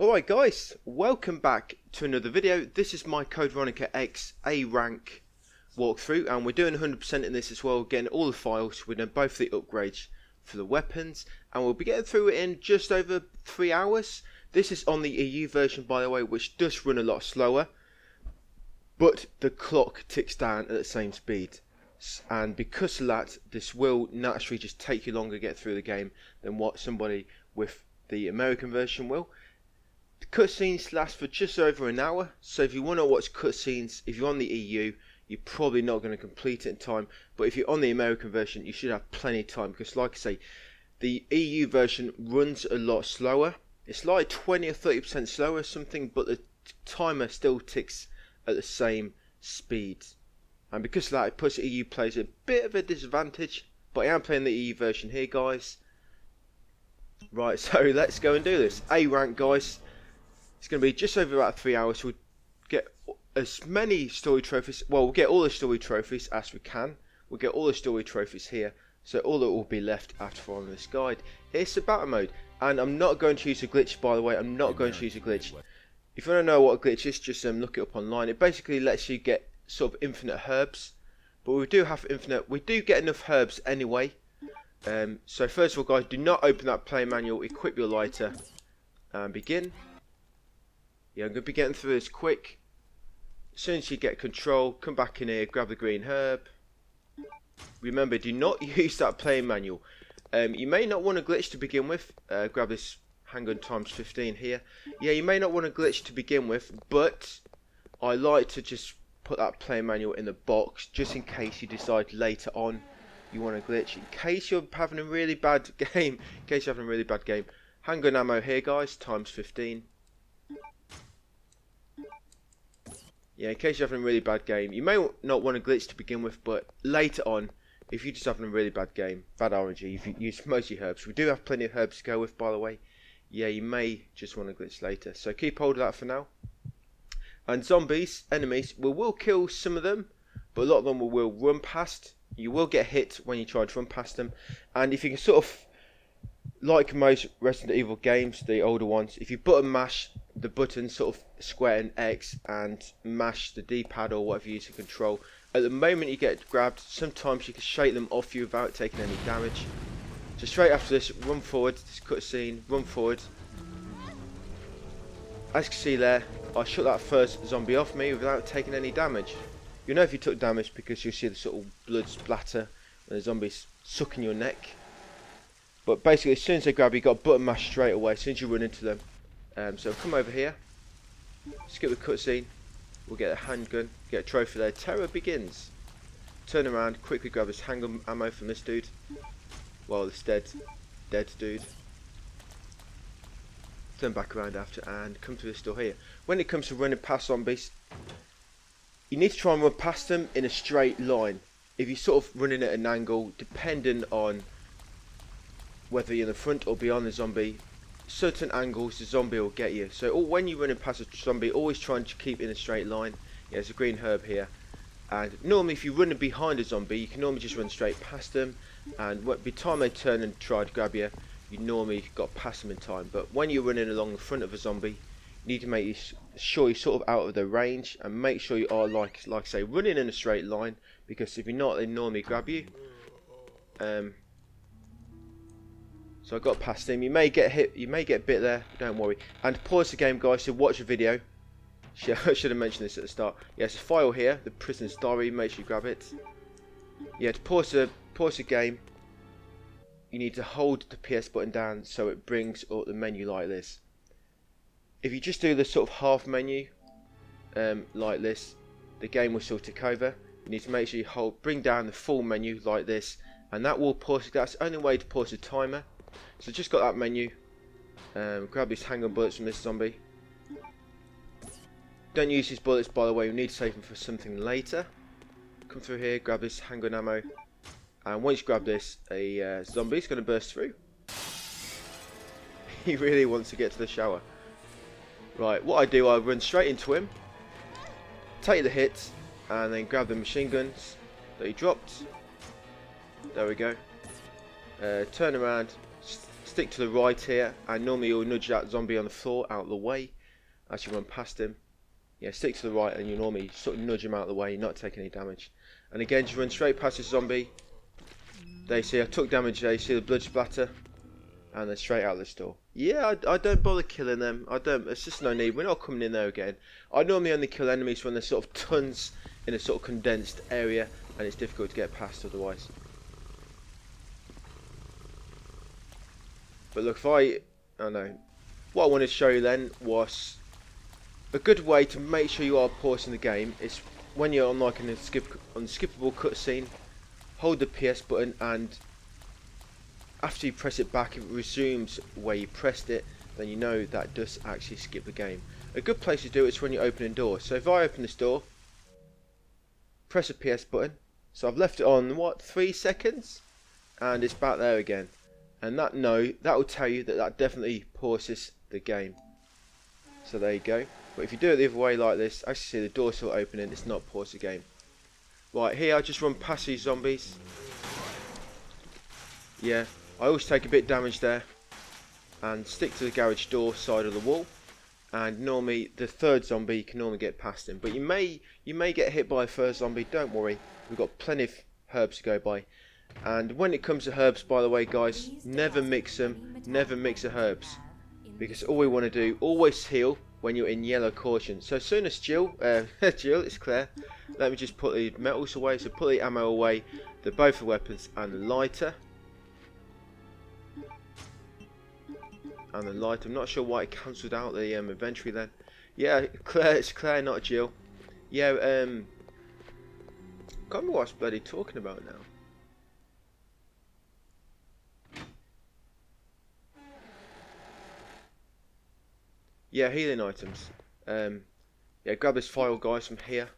Alright guys, welcome back to another video. This is my Code Veronica X ARANK walkthrough, and we're doing 100% in this as well, getting all the files. We're doing both the upgrades for the weapons, and we'll be getting through it in just over 3 hours. This is on the EU version, by the way, which does run a lot slower, but the clock ticks down at the same speed. And because of that, this will naturally just take you longer to get through the game than what somebody with the American version will. The cutscenes last for just over an hour, so if you want to watch cutscenes, if you're on the EU, you're probably not going to complete it in time. But if you're on the American version, you should have plenty of time, because like I say, the EU version runs a lot slower. It's like 20 or 30% slower or something, but the timer still ticks at the same speed. And because of that, it puts EU players at a bit of a disadvantage. But I am playing the EU version here, guys. Right, so let's go and do this. ARANK, guys. It's going to be just over about 3 hours. We'll get as many story trophies. Well, we'll get all the story trophies as we can. We'll get all the story trophies here. So all that will be left after following this guide is the battle mode. And I'm not going to use a glitch, by the way. I'm not going to use a glitch. If you want to know what a glitch is, just look it up online. It basically lets you get sort of infinite herbs. But we do have infinite. We do get enough herbs anyway. So first of all, guys, do not open that player manual. Equip your lighter and begin. Yeah, I'm going to be getting through this quick. As soon as you get control, come back in here, grab the green herb. Remember, do not use that player manual. You may not want a glitch to begin with. Grab this handgun times 15 here. Yeah, you may not want a glitch to begin with, but I like to just put that player manual in the box, just in case you decide later on you want a glitch. In case you're having a really bad game. Handgun ammo here, guys, times 15. Yeah, in case you're having a really bad game, you may not want a glitch to begin with, but later on, if you're just having a really bad game, bad RNG, if you use mostly herbs, we do have plenty of herbs to go with, by the way. Yeah, you may just want a glitch later, so keep hold of that for now. And zombies, enemies, we will kill some of them, but a lot of them we will run past. You will get hit when you try to run past them, and if you can sort of, like most Resident Evil games, the older ones, if you button mash the button, sort of square and X, and mash the D-pad or whatever you use to control, at the moment you get grabbed, sometimes you can shake them off you without taking any damage. So straight after this, run forward, this cutscene, run forward. As you can see there, I shot that first zombie off me without taking any damage. You know if you took damage because you'll see the sort of blood splatter when the zombie's sucking your neck. But basically, as soon as they grab you, you've got button mash straight away, as soon as you run into them. So come over here, skip the cutscene, we'll get a handgun, get a trophy there. Terror begins. Turn around, quickly grab this handgun ammo from this dude. Well, this dead dude. Turn back around after and come to this door here. When it comes to running past zombies, you need to try and run past them in a straight line. If you're sort of running at an angle, depending on whether you're in the front or behind the zombie, certain angles the zombie will get you. So when you're running past a zombie, always trying to keep in a straight line. Yeah, there's a green herb here. And normally if you're running behind a zombie, you can normally just run straight past them. And by the time they turn and try to grab you, you normally got past them in time. But when you're running along the front of a zombie, you need to make sure you're sort of out of their range. And make sure you are, like I say, running in a straight line. Because if you're not, they normally grab you. So I got past him. You may get hit, you may get bit there, don't worry. And pause the game, guys, to watch the video. I should have mentioned this at the start. Yeah, there's a file here, the prisoner's diary, make sure you grab it. Yeah, to pause the game, you need to hold the PS button down so it brings up the menu like this. If you just do the sort of half menu, like this, the game will still tick over. You need to make sure you bring down the full menu like this, and that will pause. That's the only way to pause the timer. So just got that menu. Grab these handgun bullets from this zombie. Don't use these bullets, by the way. We need to save them for something later. Come through here, grab this handgun ammo, and once you grab this, a zombie's going to burst through. He really wants to get to the shower. Right, what I do, I run straight into him, take the hit, and then grab the machine guns that he dropped. There we go. Turn around. stick to the right here, and normally you'll nudge that zombie on the floor out of the way as you run past him. Yeah, stick to the right and you normally sort of nudge him out of the way, not take any damage. And again, just run straight past this zombie. There you see I took damage there, you see the blood splatter, and then straight out this door. Yeah, I don't bother killing them. I don't. It's just no need. We're not coming in there again. I normally only kill enemies when there's sort of tons in a sort of condensed area, and it's difficult to get past otherwise. But look, I know. What I wanted to show you then was a good way to make sure you are pausing the game is when you're on like an unskippable cutscene, hold the PS button, and after you press it back, it resumes where you pressed it. Then you know that does actually skip the game. A good place to do it is when you're opening doors. So if I open this door, press the PS button. So I've left it on, what, 3 seconds? And it's back there again. And that will tell you that that definitely pauses the game. So there you go. But if you do it the other way like this, as you see the door's still opening, it's not pause the game. Right, here I just run past these zombies. Yeah, I always take a bit of damage there. And stick to the garage door side of the wall. And normally the third zombie you can normally get past him. But you may get hit by a first zombie, don't worry. We've got plenty of herbs to go by. And when it comes to herbs, by the way guys, never mix them, never mix the herbs. Because all we want to do, always heal when you're in yellow caution. So as soon as Jill, it's Claire, let me just put the metals away, so put the ammo away, both the weapons and the lighter. And the lighter, I'm not sure why it cancelled out the inventory then. Yeah, Claire, it's Claire, not Jill. Yeah, can't remember what I was bloody talking about now. Yeah, healing items. Yeah, grab this file, guys, from here.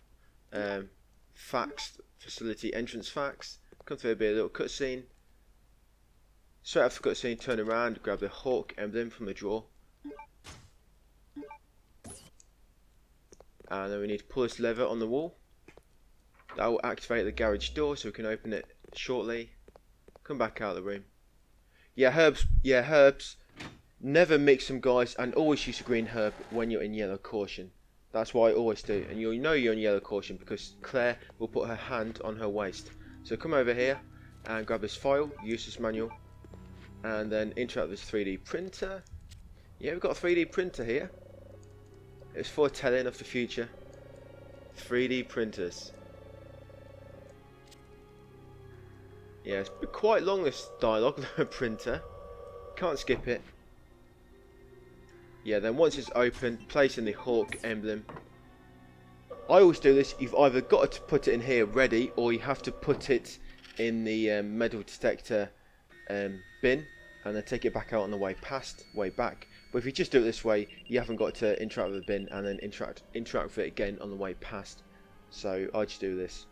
Fax facility entrance fax. Come through, be a little cutscene. Straight after the cutscene, turn around, grab the hawk emblem from the drawer. And then we need to pull this lever on the wall. That will activate the garage door, so we can open it shortly. Come back out of the room. Yeah, herbs. Yeah, herbs. Never mix them, guys, and always use a green herb when you're in yellow caution. That's what I always do, and you'll know you're in yellow caution because Claire will put her hand on her waist. So come over here and grab this file, user's manual, and then interact with this 3D printer. Yeah, we've got a 3D printer here. It's foretelling of the future. 3D printers. Yeah, it's quite long, this dialogue, the printer. Can't skip it. Yeah, then once it's open, place in the hawk emblem. I always do this. You've either got to put it in here ready, or you have to put it in the metal detector bin, and then take it back out on the way back. But if you just do it this way, you haven't got to interact with the bin and then interact with it again on the way past. So I just do this.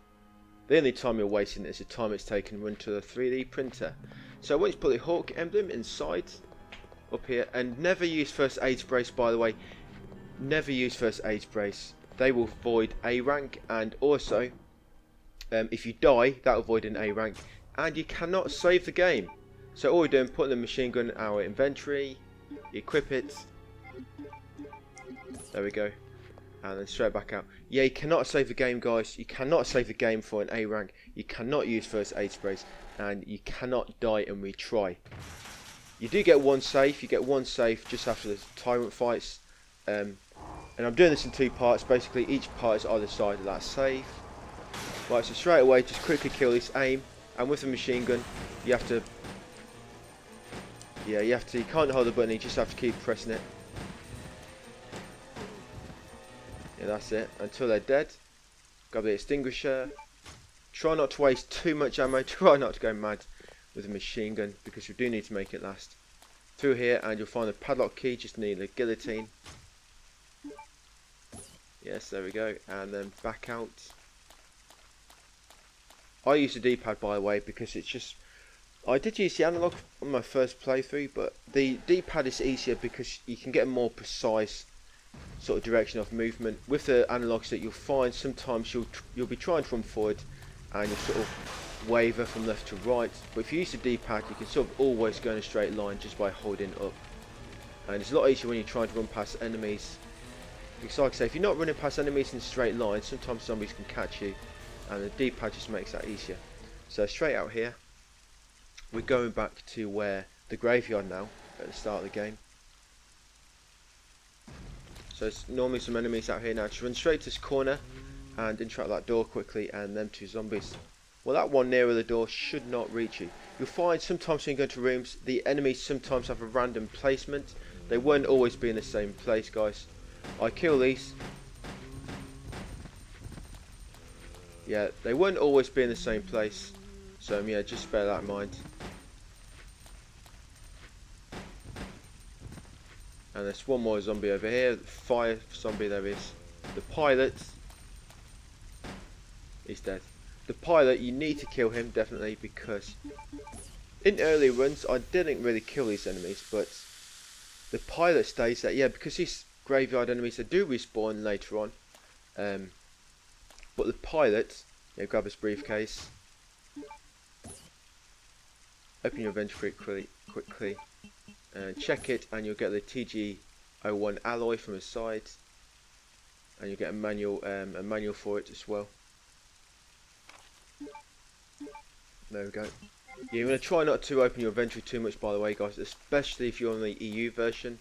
The only time you're wasting is the time it's taken to run to the 3D printer. So once you put the hawk emblem inside, up here, and never use first aid sprays, by the way. Never use first aid sprays. They will void A rank, and also if you die, that will void an A rank, and you cannot save the game. So all we're doing, put the machine gun in our inventory, equip it, there we go, and then straight back out. Yeah, you cannot save the game, guys. You cannot save the game for an A rank. You cannot use first aid sprays, and you cannot die and retry. You do get one safe. You get one safe just after the Tyrant fights, and I'm doing this in 2 parts. Basically, each part is either side of that safe. Right, so straight away, just quickly kill this, aim, and with the machine gun, you have to. Yeah, you can't hold the button. You just have to keep pressing it. Yeah, that's it. Until they're dead. Grab the extinguisher. Try not to waste too much ammo. Try not to go mad with a machine gun, because we do need to make it last. Through here, and you'll find the padlock key. Just need the guillotine. Yes, there we go. And then back out. I use the D-pad, by the way, because it's just. I did use the analog on my first playthrough, but the D-pad is easier because you can get a more precise sort of direction of movement. With the analogs, that you'll find sometimes you'll be trying to run forward, and you'll sort of waver from left to right, but if you use the D-pad you can sort of always go in a straight line just by holding up, and it's a lot easier when you're trying to run past enemies, because like I say, if you're not running past enemies in a straight line, sometimes zombies can catch you, and the D-pad just makes that easier. So straight out here, we're going back to where the graveyard now at the start of the game. So there's normally some enemies out here now. Just run straight to this corner and interact that door quickly, and them two zombies. Well, that one nearer the door should not reach you. You'll find sometimes when you go into rooms, the enemies sometimes have a random placement. They won't always be in the same place, guys. I kill these. Yeah, they won't always be in the same place. So yeah, just bear that in mind. And there's one more zombie over here. Fire zombie there is. The pilot. He's dead. The pilot, you need to kill him definitely, because in early runs I didn't really kill these enemies, but the pilot stays there. Yeah, because these graveyard enemies, they do respawn later on. But the pilot, yeah, grab his briefcase, open your inventory quickly, and check it, and you'll get the TG01 alloy from his side, and you'll get a manual for it as well. There we go. Yeah, you're going to try not to open your inventory too much, by the way, guys, especially if you're on the EU version,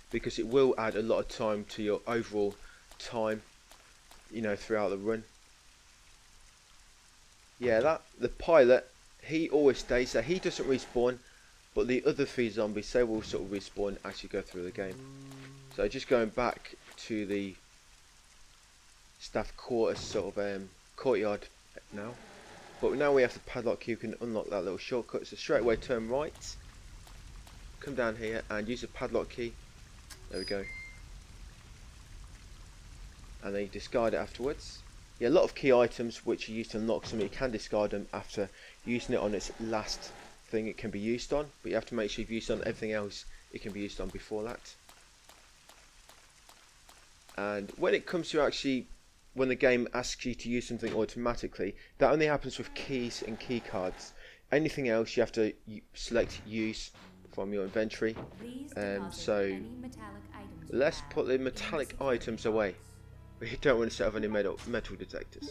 because it will add a lot of time to your overall time, you know, throughout the run. Yeah, the pilot, he always stays there. He doesn't respawn, but the other three zombies, they will sort of respawn as you go through the game. So just going back to the staff quarters sort of courtyard now. But now we have the padlock key, you can unlock that little shortcut. So straight away turn right, come down here and use the padlock key. There we go. And then you discard it afterwards. Yeah, a lot of key items which are used to unlock something, you can discard them after using it on its last thing it can be used on. But you have to make sure you've used on everything else it can be used on before that. And when it comes to actually, when the game asks you to use something automatically, that only happens with keys and key cards. Anything else you have to select use from your inventory. So let's put the metallic items away. We don't want to set up any metal detectors.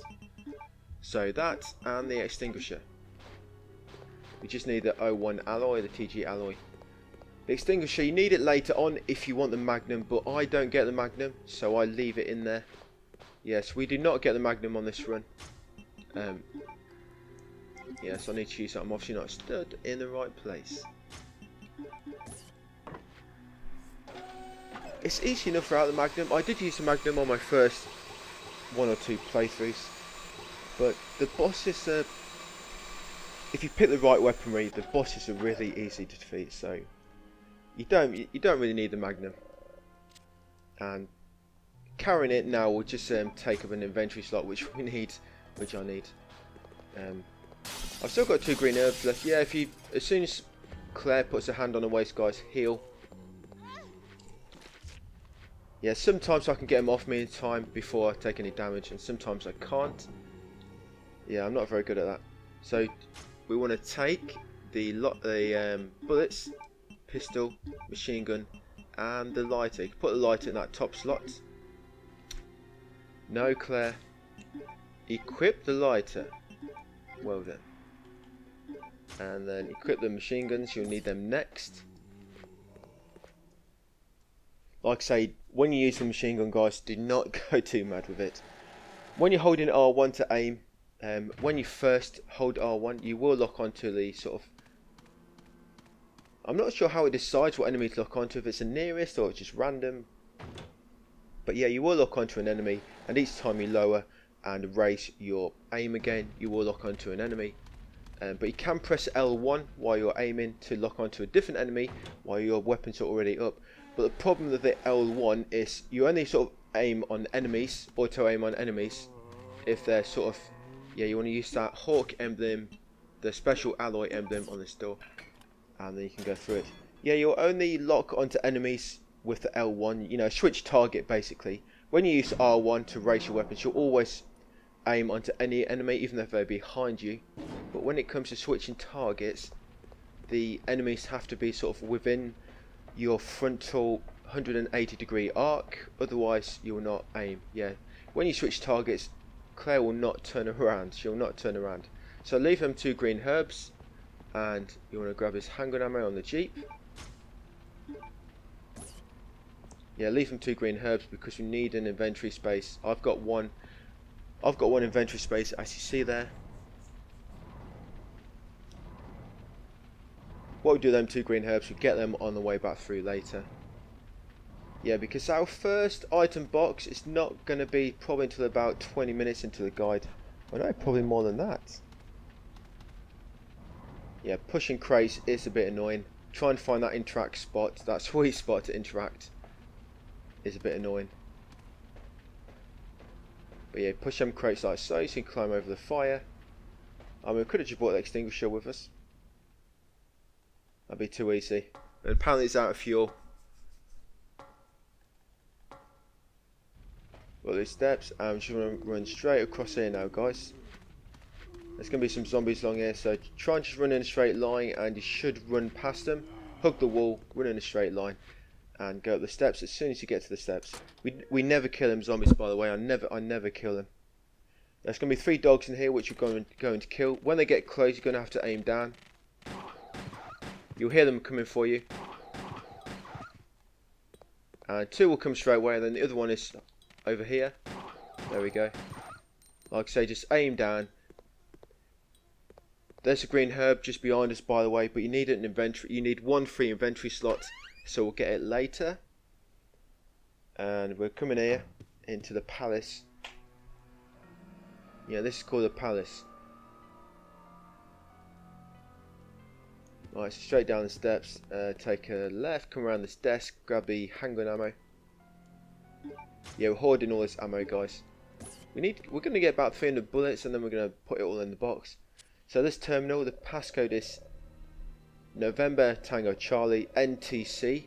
So that and the extinguisher. We just need the O1 alloy, the TG alloy. The extinguisher, you need it later on if you want the magnum, but I don't get the magnum, so I leave it in there. Yes, we do not get the magnum on this run. Yes, I need to use that. I'm obviously not stood in the right place. It's easy enough without the magnum. I did use the magnum on my first 1 or 2 playthroughs, but the bosses are, if you pick the right weaponry, the bosses are really easy to defeat. So you don't really need the magnum. And carrying it now will just take up an inventory slot, which I need. I've still got 2 green herbs left. Yeah, as soon as Claire puts her hand on the waist, guys, heal. Yeah, sometimes I can get them off me in time before I take any damage, and sometimes I can't. Yeah, I'm not very good at that. So we want to take the bullets, pistol, machine gun, and the lighter. You can put the lighter in that top slot. No, Claire. Equip the lighter. Well done. And then equip the machine guns. You'll need them next. Like I say, when you use the machine gun, guys, do not go too mad with it. When you're holding R1 to aim, when you first hold R1, you will lock onto the sort of... I'm not sure how it decides what enemy to lock onto, if it's the nearest or it's just random. But yeah, you will lock onto an enemy, and each time you lower and raise your aim again, you will lock onto an enemy. But you can press L1 while you're aiming to lock onto a different enemy while your weapons are already up. But the problem with the L1 is you only sort of aim on enemies, auto aim on enemies, if they're sort of, yeah, you want to use that hawk emblem, the special alloy emblem on this door, and then you can go through it. Yeah, you'll only lock onto enemies with the L1, you know, switch target basically. When you use R1 to raise your weapons, you'll always aim onto any enemy, even if they're behind you. But when it comes to switching targets, the enemies have to be sort of within your frontal 180-degree arc, otherwise you will not aim. Yeah, when you switch targets, Claire will not turn around. She'll not turn around. So leave them 2 green herbs, and you want to grab his handgun ammo on the Jeep. Yeah, leave them 2 green herbs because you need an inventory space. I've got one inventory space, as you see there. What we do with them 2 green herbs, we get them on the way back through later. Yeah, because our first item box is not going to be probably until about 20 minutes into the guide. Well, no, probably more than that. Yeah, pushing crates is a bit annoying. Trying to find that interact spot, that sweet spot to interact, is a bit annoying. But yeah, push them crates like so, so you can climb over the fire. I mean, we could have just brought the extinguisher with us. That'd be too easy. And apparently it's out of fuel. Well, these steps, I'm just going to run straight across here now, guys. There's going to be some zombies along here, so try and just run in a straight line, and you should run past them, hug the wall, run in a straight line, and go up the steps as soon as you get to the steps. We never kill them zombies, by the way. I never kill them. There's going to be 3 dogs in here which you're going to kill. When they get close, you're going to have to aim down. You'll hear them coming for you. And 2 will come straight away, and then the other one is over here. There we go. Like I say, just aim down. There's a green herb just behind us, by the way, but you need an inventory. You need 1 free inventory slot, so we'll get it later. And we're coming here into the palace. Yeah, this is called the palace. Right, so straight down the steps, take a left, come around this desk, grab the handgun ammo. Yeah, we're hoarding all this ammo, guys. We're going to get about 300 bullets, and then we're going to put it all in the box. So this terminal, the passcode is November Tango Charlie NTC.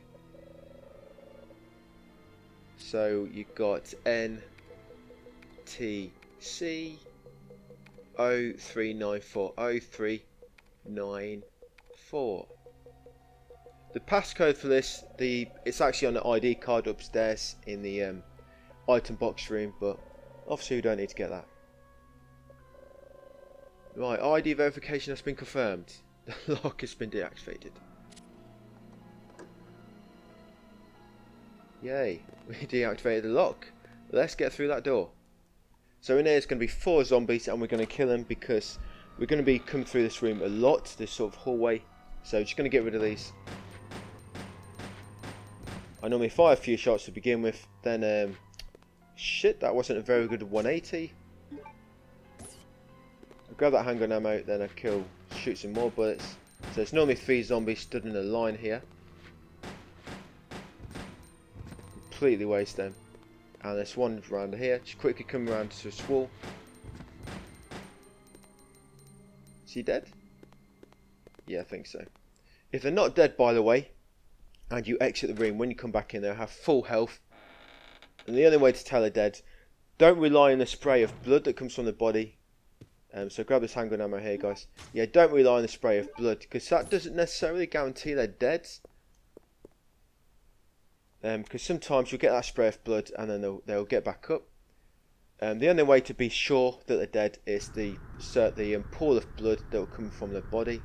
So you got NTC 03940394. The passcode for this, it's actually on the ID card upstairs in the item box room, but obviously we don't need to get that. Right, ID verification has been confirmed. The lock has been deactivated. Yay, we deactivated the lock. Let's get through that door. So in there is going to be 4 zombies, and we're going to kill them because we're going to be coming through this room a lot, this sort of hallway. So just going to get rid of these. I normally fire a few shots to begin with, then shit, that wasn't a very good 180. I grab that handgun ammo, then I shoot some more bullets. So there's normally 3 zombies stood in a line here. Completely waste them. And there's one around here. Just quickly come around to this wall. Is he dead? Yeah, I think so. If they're not dead, by the way, and you exit the room, when you come back in, they'll have full health. And the only way to tell they're dead, don't rely on the spray of blood that comes from the body. So grab this handgun ammo here, guys. Yeah, don't rely on the spray of blood, because that doesn't necessarily guarantee they're dead. Because sometimes you'll get that spray of blood and then they'll get back up. The only way to be sure that they're dead is the pool of blood that will come from their body.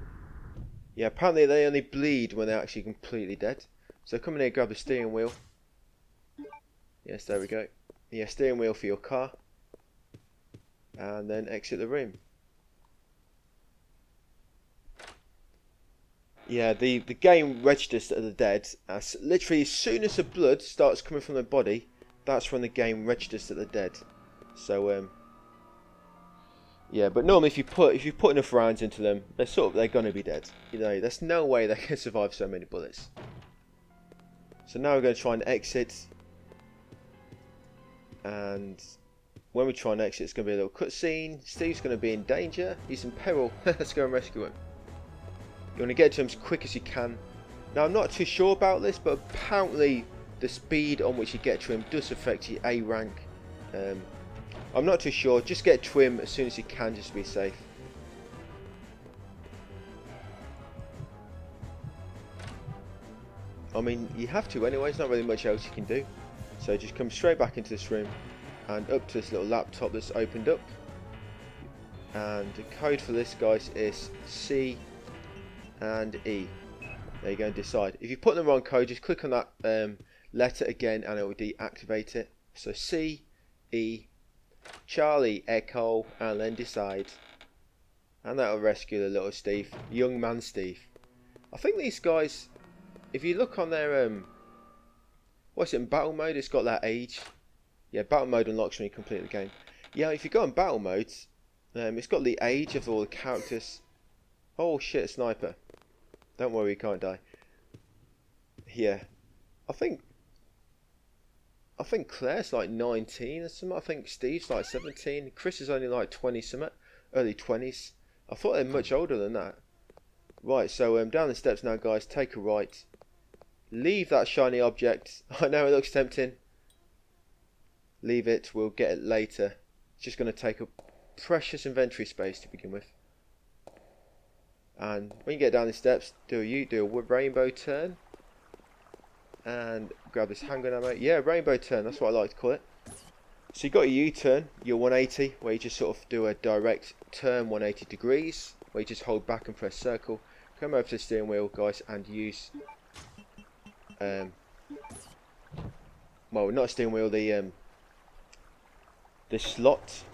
Yeah, apparently they only bleed when they're actually completely dead. So come in here, grab the steering wheel. Yes, there we go. Yeah, steering wheel for your car. And then exit the room. Yeah, the game registers that they're dead. Literally, as soon as the blood starts coming from their body, that's when the game registers that they're dead. So, yeah, but normally if you put enough rounds into them, they're gonna be dead. You know, there's no way they can survive so many bullets. So now we're going to try and exit. And when we try and exit, it's going to be a little cutscene. Steve's going to be in danger. He's in peril. Let's go and rescue him. You want to get to him as quick as you can. Now, I'm not too sure about this, but apparently the speed on which you get to him does affect your A rank. I'm not too sure. Just get trim as soon as you can, just to be safe. I mean, you have to anyway. There's not really much else you can do. So just come straight back into this room and up to this little laptop that's opened up. And the code for this, guys, is C and E. There you go, and decide. If you put in the wrong code, just click on that letter again and it will deactivate it. So C, E, Charlie, Echo, and then decide. And that will rescue the little Steve, young man Steve. I think these guys, if you look on their, what's it, in battle mode, it's got that age. Yeah, battle mode unlocks when you complete the game. Yeah, if you go in battle mode, it's got the age of all the characters. Oh shit, sniper. Don't worry, you can't die. Yeah, I think Claire's like 19 or something. I think Steve's like 17. Chris is only like 20 something, early 20s. I thought they're much older than that. Right, so down the steps now, guys. Take a right. Leave that shiny object. I know it looks tempting. Leave it. We'll get it later. It's just going to take up precious inventory space to begin with. And when you get down the steps, do a rainbow turn. And grab this handgun ammo. Yeah, rainbow turn. That's what I like to call it. So you got your U-turn, your 180, where you just sort of do a direct turn 180 degrees, where you just hold back and press circle. Come over to the steering wheel, guys, and use well, not a steering wheel, the slot,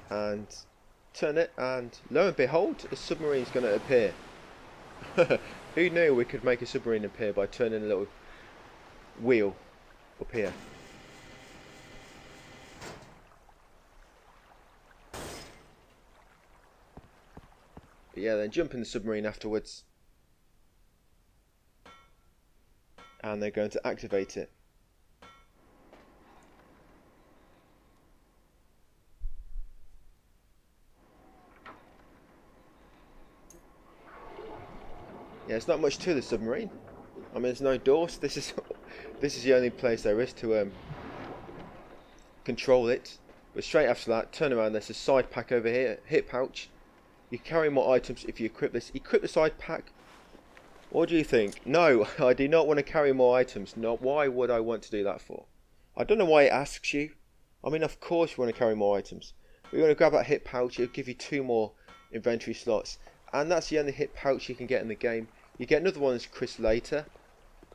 and turn it, and lo and behold, a submarine's going to appear. Who knew we could make a submarine appear by turning a little wheel up here? But yeah, then jump in the submarine afterwards, and they're going to activate it. Yeah, it's not much to the submarine. I mean, there's no doors. This is the only place there is to control it. But straight after that, turn around. There's a side pack over here, hip pouch. You can carry more items if you equip this. Equip the side pack. What do you think? No, I do not want to carry more items. No, why would I want to do that for? I don't know why it asks you. I mean, of course you want to carry more items. But you want to grab that hip pouch. It'll give you 2 more inventory slots, and that's the only hip pouch you can get in the game. You get another one as Chris later,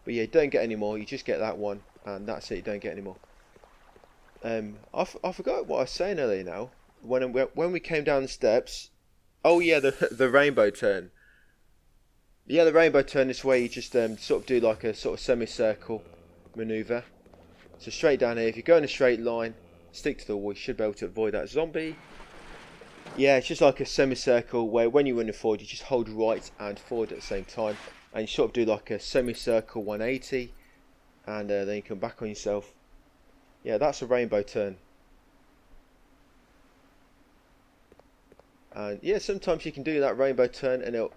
but yeah, you don't get any more. You just get that one, and that's it. You don't get any more. I forgot what I was saying earlier. Now, when we came down the steps, oh yeah, the rainbow turn. Yeah, the rainbow turn is where you just sort of do like a sort of semicircle maneuver. So straight down here, if you go in a straight line, stick to the wall, you should be able to avoid that zombie. Yeah, it's just like a semicircle where when you run forward, you just hold right and forward at the same time, and you sort of do like a semicircle 180, and then you come back on yourself. Yeah, that's a rainbow turn. And yeah, sometimes you can do that rainbow turn, and it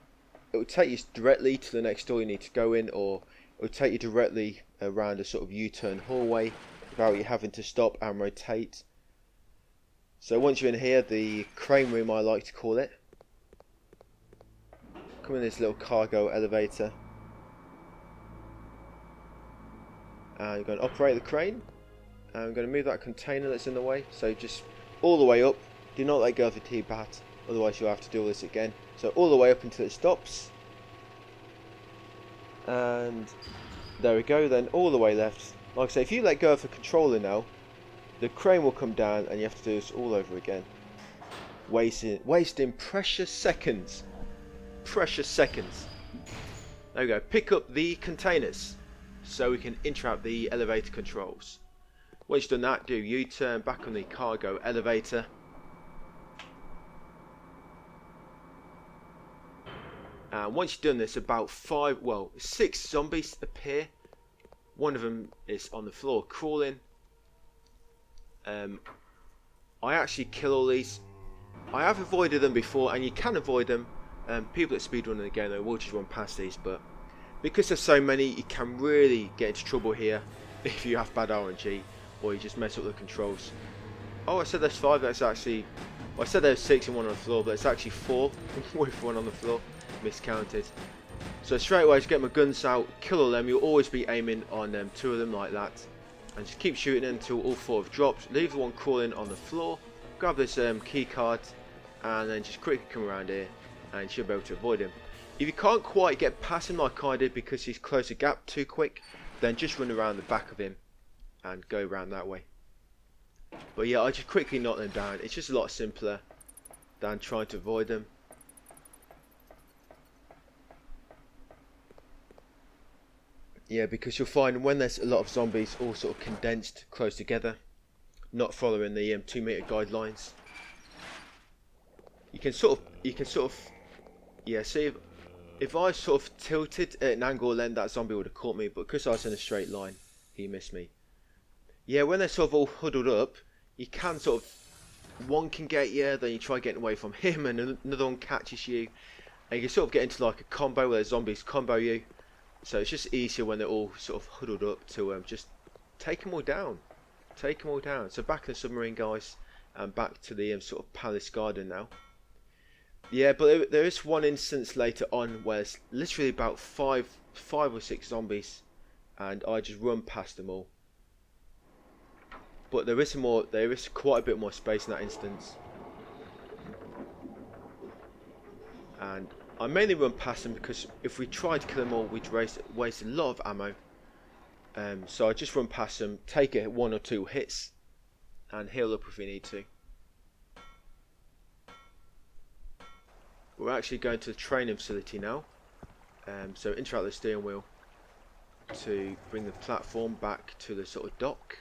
will take you directly to the next door you need to go in, or it will take you directly around a sort of U-turn hallway without you having to stop and rotate. So once you're in here, the crane room I like to call it. Come in this little cargo elevator. And you're going to operate the crane. And I'm going to move that container that's in the way. So just all the way up. Do not let go of the T-pad, otherwise you'll have to do all this again. So all the way up until it stops. And there we go, then all the way left. Like I say, if you let go of the controller now, the crane will come down and you have to do this all over again. Wasting precious seconds. Precious seconds. There we go. Pick up the containers so we can interrupt the elevator controls. Once you've done that, do U-turn back on the cargo elevator. And once you've done this, about 6 zombies appear. One of them is on the floor crawling. I actually kill all these. I have avoided them before, and you can avoid them. People that speedrun the game, they will just run past these, but because there's so many, you can really get into trouble here if you have bad RNG or you just mess up the controls. Oh, I said there's 5. That's actually... Well, I said there's 6 and 1 on the floor, but it's actually 4 with 1 on the floor. Miscounted. So straight away, just get my guns out, kill all them. You'll always be aiming on 2 of them like that. And just keep shooting until all 4 have dropped. Leave the one crawling on the floor. Grab this key card. And then just quickly come around here. And you should be able to avoid him. If you can't quite get past him like I did because he's closed the gap too quick, then just run around the back of him and go around that way. But yeah, I just quickly knock them down. It's just a lot simpler than trying to avoid them. Yeah, because you'll find when there's a lot of zombies all sort of condensed close together, not following the 2-meter guidelines, you can sort of yeah, see if I sort of tilted at an angle, then that zombie would have caught me, but because I was in a straight line, he missed me. Yeah, when they're sort of all huddled up, you can sort of, one can get you, then you try getting away from him, and another one catches you, and you can sort of get into like a combo where the zombies combo you. So it's just easier when they're all sort of huddled up to just take them all down. Take them all down. So back in the submarine, guys, and back to the sort of palace garden now. Yeah, but there is one instance later on where it's literally about five or 6 zombies, and I just run past them all. But there is quite a bit more space in that instance, and I mainly run past them because if we tried to kill them all, we'd waste a lot of ammo. So I just run past them, take 1 or 2 hits, and heal up if we need to. We're actually going to the training facility now. So interact with the steering wheel to bring the platform back to the sort of dock.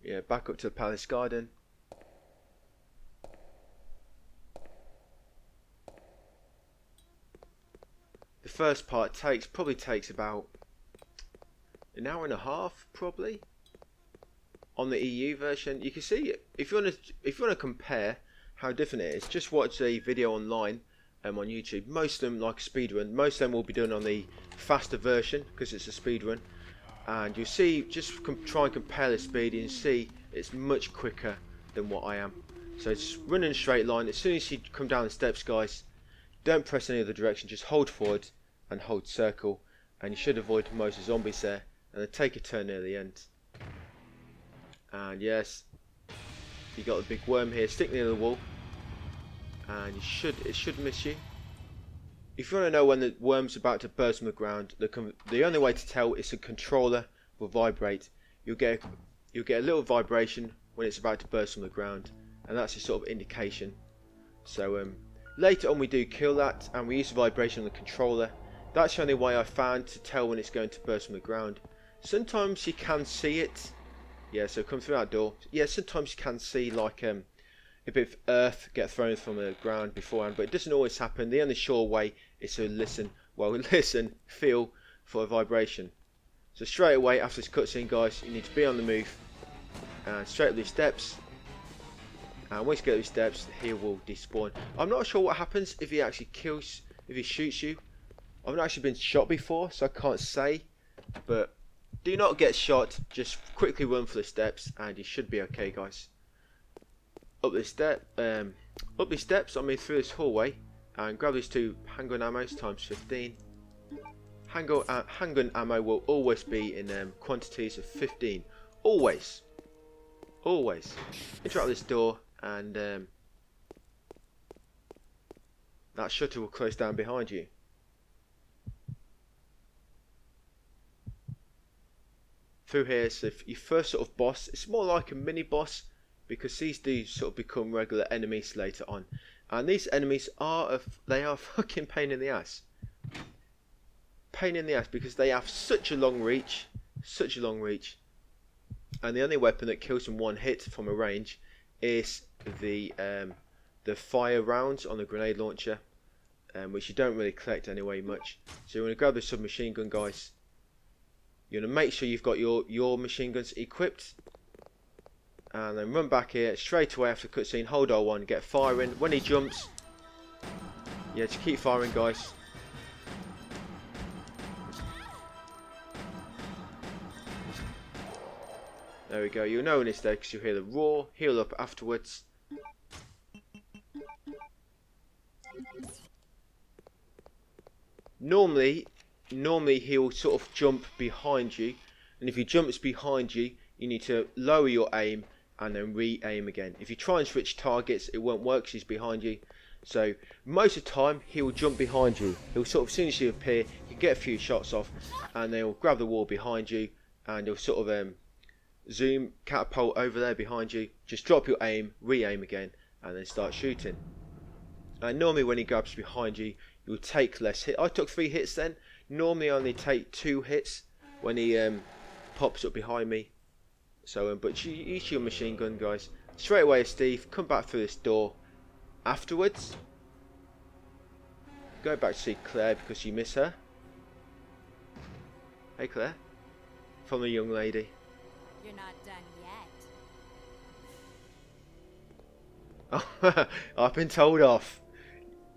Yeah, back up to the palace garden. The first part probably takes about an hour and a half, probably. On the EU version, you can see if you want to compare how different it is. Just watch a video online on YouTube. Most of them, like a speedrun, most of them will be done on the faster version because it's a speedrun. And you see, just try and compare the speed, and you see it's much quicker than what I am. So just run in a straight line. As soon as you come down the steps, guys, don't press any other direction, just hold forward and hold circle, and you should avoid most of the zombies there, and then take a turn near the end. And yes, you got the big worm here, stick near the wall, and it should miss you. If you want to know when the worm's about to burst on the ground, the only way to tell is the controller will vibrate. You'll get a little vibration when it's about to burst on the ground, and that's a sort of indication. So later on we do kill that, and we use the vibration on the controller. That's the only way I found to tell when it's going to burst on the ground. Sometimes you can see it. Yeah, so come through that door. Yeah, sometimes you can see like a bit of earth get thrown from the ground beforehand, but it doesn't always happen. The only sure way is to feel for a vibration. So straight away after this cutscene, guys, you need to be on the move and straight up these steps. And once you get these steps, he will despawn. I'm not sure what happens if he actually shoots you. I've not actually been shot before, so I can't say. But do not get shot. Just quickly run for the steps, and you should be okay, guys. Up these steps, through this hallway, and grab these 2 handgun ammos times 15. Handgun ammo will always be in quantities of 15. Always. Interact with this door, and that shutter will close down behind you. Through here, so if your first sort of boss, it's more like a mini boss, because these do sort of become regular enemies later on, and these enemies are fucking pain in the ass. Because they have such a long reach, and the only weapon that kills them one hit from a range is the fire rounds on the grenade launcher, which you don't really collect anyway much. So you want to grab the submachine gun, guys. You want to make sure you've got your machine guns equipped, and then run back here straight away after cutscene. Hold R1, get firing. When he jumps, Yeah, just keep firing, guys. There we go. You'll know when it's there because you'll hear the roar. Heal up afterwards. Normally he'll sort of jump behind you, and if he jumps behind you, you need to lower your aim and then re-aim again. If you try and switch targets, it won't work because he's behind you. So most of the time he will jump behind you. He'll sort of, as soon as you appear, you get a few shots off, and then he'll grab the wall behind you, and he'll sort of zoom, catapult over there behind you. Just drop your aim, re-aim again, and then start shooting. And normally when he grabs behind you, you'll take less hits. I took 3 hits then. Normally I only take 2 hits when he pops up behind me. So, but you use your machine gun, guys. Straight away, Steve, come back through this door. Afterwards, go back to see Claire because you miss her. Hey Claire, from the young lady. You're not done yet. Oh, I've been told off.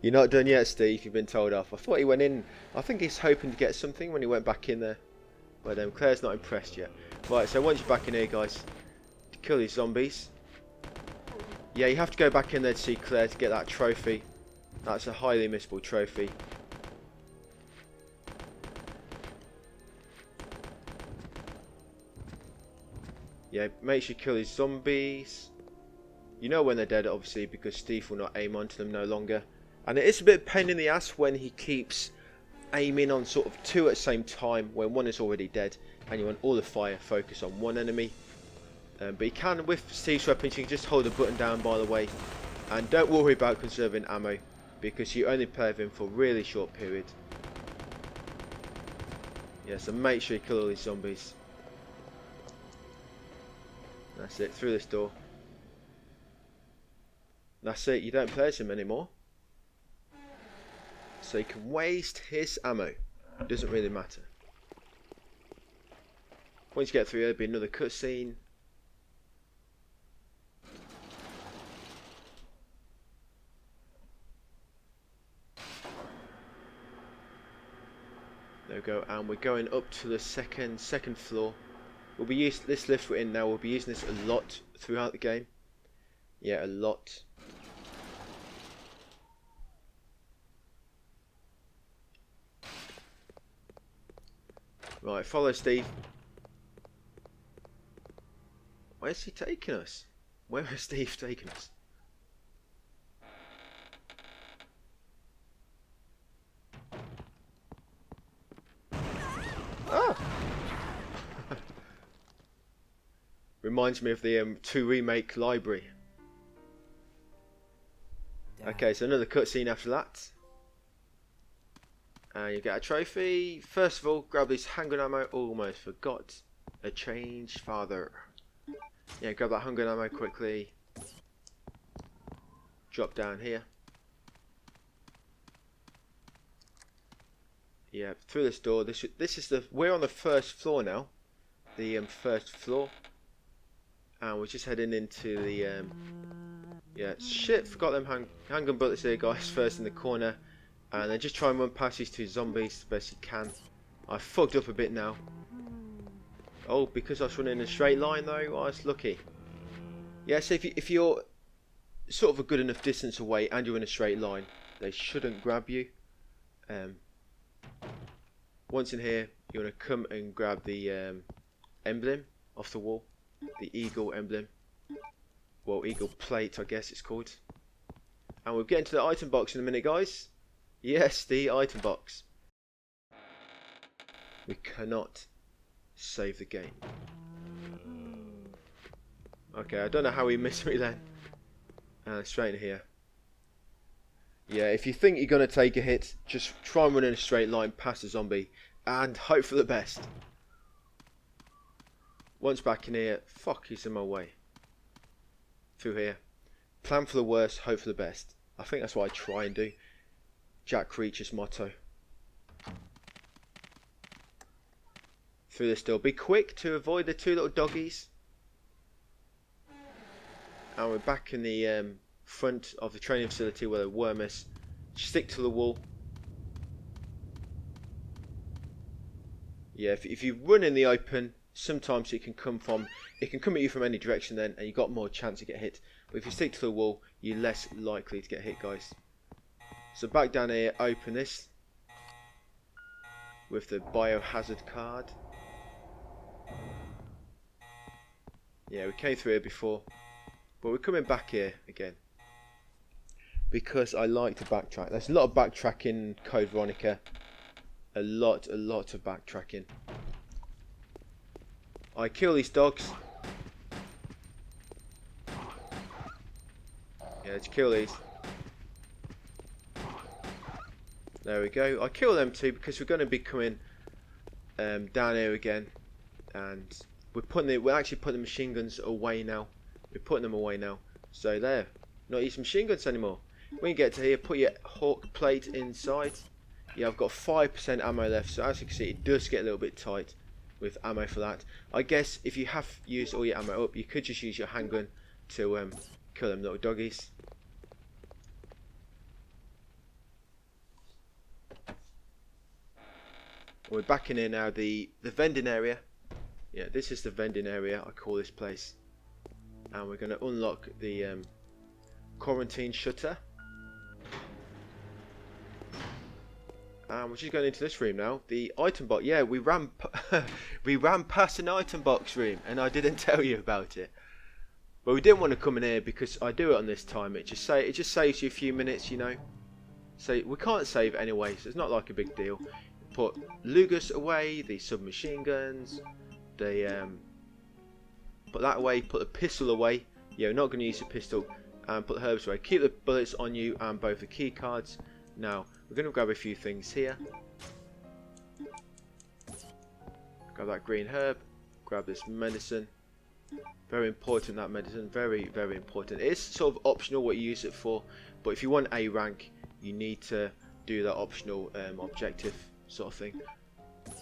You're not done yet, Steve. You've been told off. I thought he went in. I think he's hoping to get something when he went back in there. But Claire's not impressed yet. Right, so once you're back in here, guys, to kill these zombies. Yeah, you have to go back in there to see Claire to get that trophy. That's a highly missable trophy. Yeah, make sure you kill these zombies. You know when they're dead, obviously, because Steve will not aim onto them no longer. And it is a bit of pain in the ass when he keeps aiming on sort of 2 at the same time when one is already dead, and you want all the fire focused on one enemy. But you can, with Steve's weapons, you can just hold the button down, by the way, and don't worry about conserving ammo because you only play with him for a really short period. Yeah, so make sure you kill all these zombies. That's it, through this door. That's it, you don't play as him anymore. So you can waste his ammo. It doesn't really matter. Once you get through, there'll be another cutscene. There we go, and we're going up to the second floor. We'll be using this lift we're in now. We'll be using this a lot throughout the game. Yeah, a lot. Right, follow Steve. Where's he taking us? Where has Steve taken us? Ah! Reminds me of the 2 remake library. Okay, so another cutscene after that. And you get a trophy. First of all, grab this handgun ammo. Almost forgot. A change, father. Yeah, grab that handgun ammo quickly. Drop down here. Yeah, through this door. This is the. We're on the first floor now. The first floor. And we're just heading into the. Yeah, shit. Forgot them handgun bullets here, guys. First in the corner. And then just try and run past these 2 zombies the best you can. I fucked up a bit now. Oh, because I was running in a straight line though, I was lucky. Yeah, so if you're sort of a good enough distance away and you're in a straight line, they shouldn't grab you. Once in here, you want to come and grab the emblem off the wall. The eagle emblem. Well, eagle plate, I guess it's called. And we'll get into the item box in a minute, guys. Yes, the item box. We cannot save the game. Okay, I don't know how he missed me then. Straight in here. Yeah, if you think you're going to take a hit, just try and run in a straight line past the zombie and hope for the best. Once back in here, fuck, he's in my way. Through here. Plan for the worst, hope for the best. I think that's what I try and do. Jack Reacher's motto. Through this door. Be quick to avoid the 2 little doggies. And we're back in the front of the training facility where the worm is. Stick to the wall. Yeah, if you run in the open, sometimes it can come at you from any direction then, and you got more chance to get hit. But if you stick to the wall, you're less likely to get hit, guys. So back down here, open this with the biohazard card. Yeah, we came through here before, but we're coming back here again because I like to backtrack. There's a lot of backtracking in Code Veronica. A lot of backtracking. I kill these dogs. Yeah, let's kill these. There we go. I kill them too because we're going to be coming down here again, and we're actually putting the machine guns away now. We're putting them away now. So there, not using machine guns anymore. When you get to here, put your hawk plate inside. Yeah, I've got 5% ammo left, so as you can see, it does get a little bit tight with ammo for that. I guess if you have used all your ammo up, you could just use your handgun to kill them little doggies. We're back in here now, the vending area. Yeah, this is the vending area, I call this place. And we're going to unlock the quarantine shutter. And we're just going into this room now. The item box. Yeah, we ran past an item box room, and I didn't tell you about it. But we didn't want to come in here because I do it on this time. It just saves you a few minutes, you know. So we can't save anyway, so it's not like a big deal. Put Lugers away, the submachine guns, the put that away. Put the pistol away. Yeah, we're not going to use the pistol. And put the herbs away. Keep the bullets on you and both the key cards. Now we're going to grab a few things here. Grab that green herb. Grab this medicine. Very important, that medicine. Very important. It's sort of optional what you use it for, but if you want A rank, you need to do that optional objective sort of thing.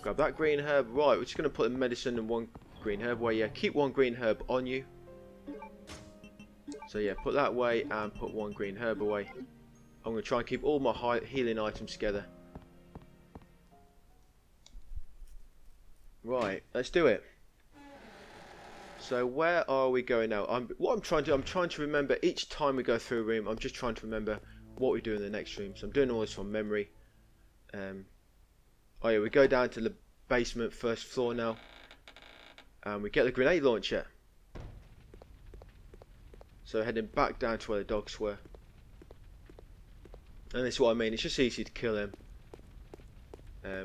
Grab that green herb. Right, we're just going to put the medicine and one green herb away. Yeah, keep one green herb on you. So yeah, put that away and put one green herb away. I'm going to try and keep all my healing items together. Right, let's do it. So where are we going now? What I'm trying to do, I'm trying to remember each time we go through a room. I'm just trying to remember what we do in the next room. So I'm doing all this from memory. Oh yeah, we go down to the basement, first floor now. And we get the grenade launcher. So heading back down to where the dogs were. And this is what I mean, it's just easy to kill them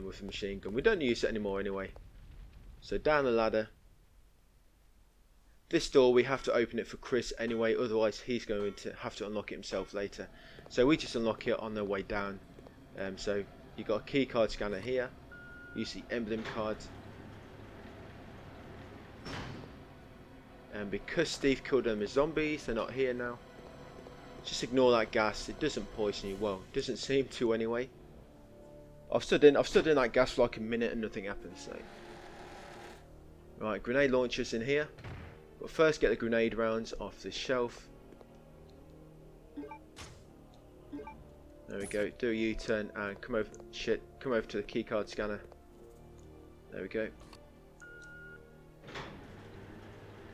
with a machine gun. We don't use it anymore anyway. So down the ladder. This door we have to open it for Chris anyway, otherwise he's going to have to unlock it himself later. So we just unlock it on the way down. So you've got a key card scanner here. Use the emblem card. And because Steve killed them as zombies, they're not here now. Just ignore that gas. It doesn't poison you. Well, it doesn't seem to anyway. I've stood in that gas for like a minute and nothing happens. So. Right, grenade launchers in here. But first, get the grenade rounds off this shelf. There we go. Do a U-turn and come over. Come over to the keycard scanner. There we go.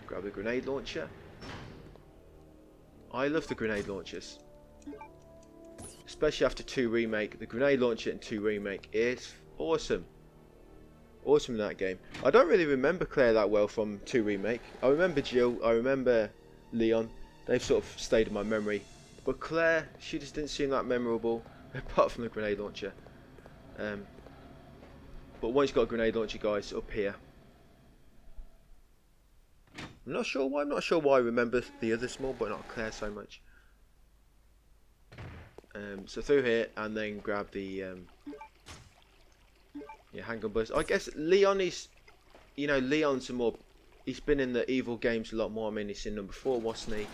Grab the grenade launcher. I love the grenade launchers, especially after 2 remake. The grenade launcher in 2 remake is awesome. Awesome in that game. I don't really remember Claire that well from 2 remake. I remember Jill. I remember Leon. They've sort of stayed in my memory. But Claire, she just didn't seem that memorable, apart from the grenade launcher. But once you've got a grenade launcher, guys, up here. I'm not sure why. I'm not sure why I remember the other small, but not Claire so much. So through here, and then grab the handgun buzz. I guess Leon is, you know, Leon's a more. He's been in the Evil games a lot more. I mean, he's in number 4, wasn't he?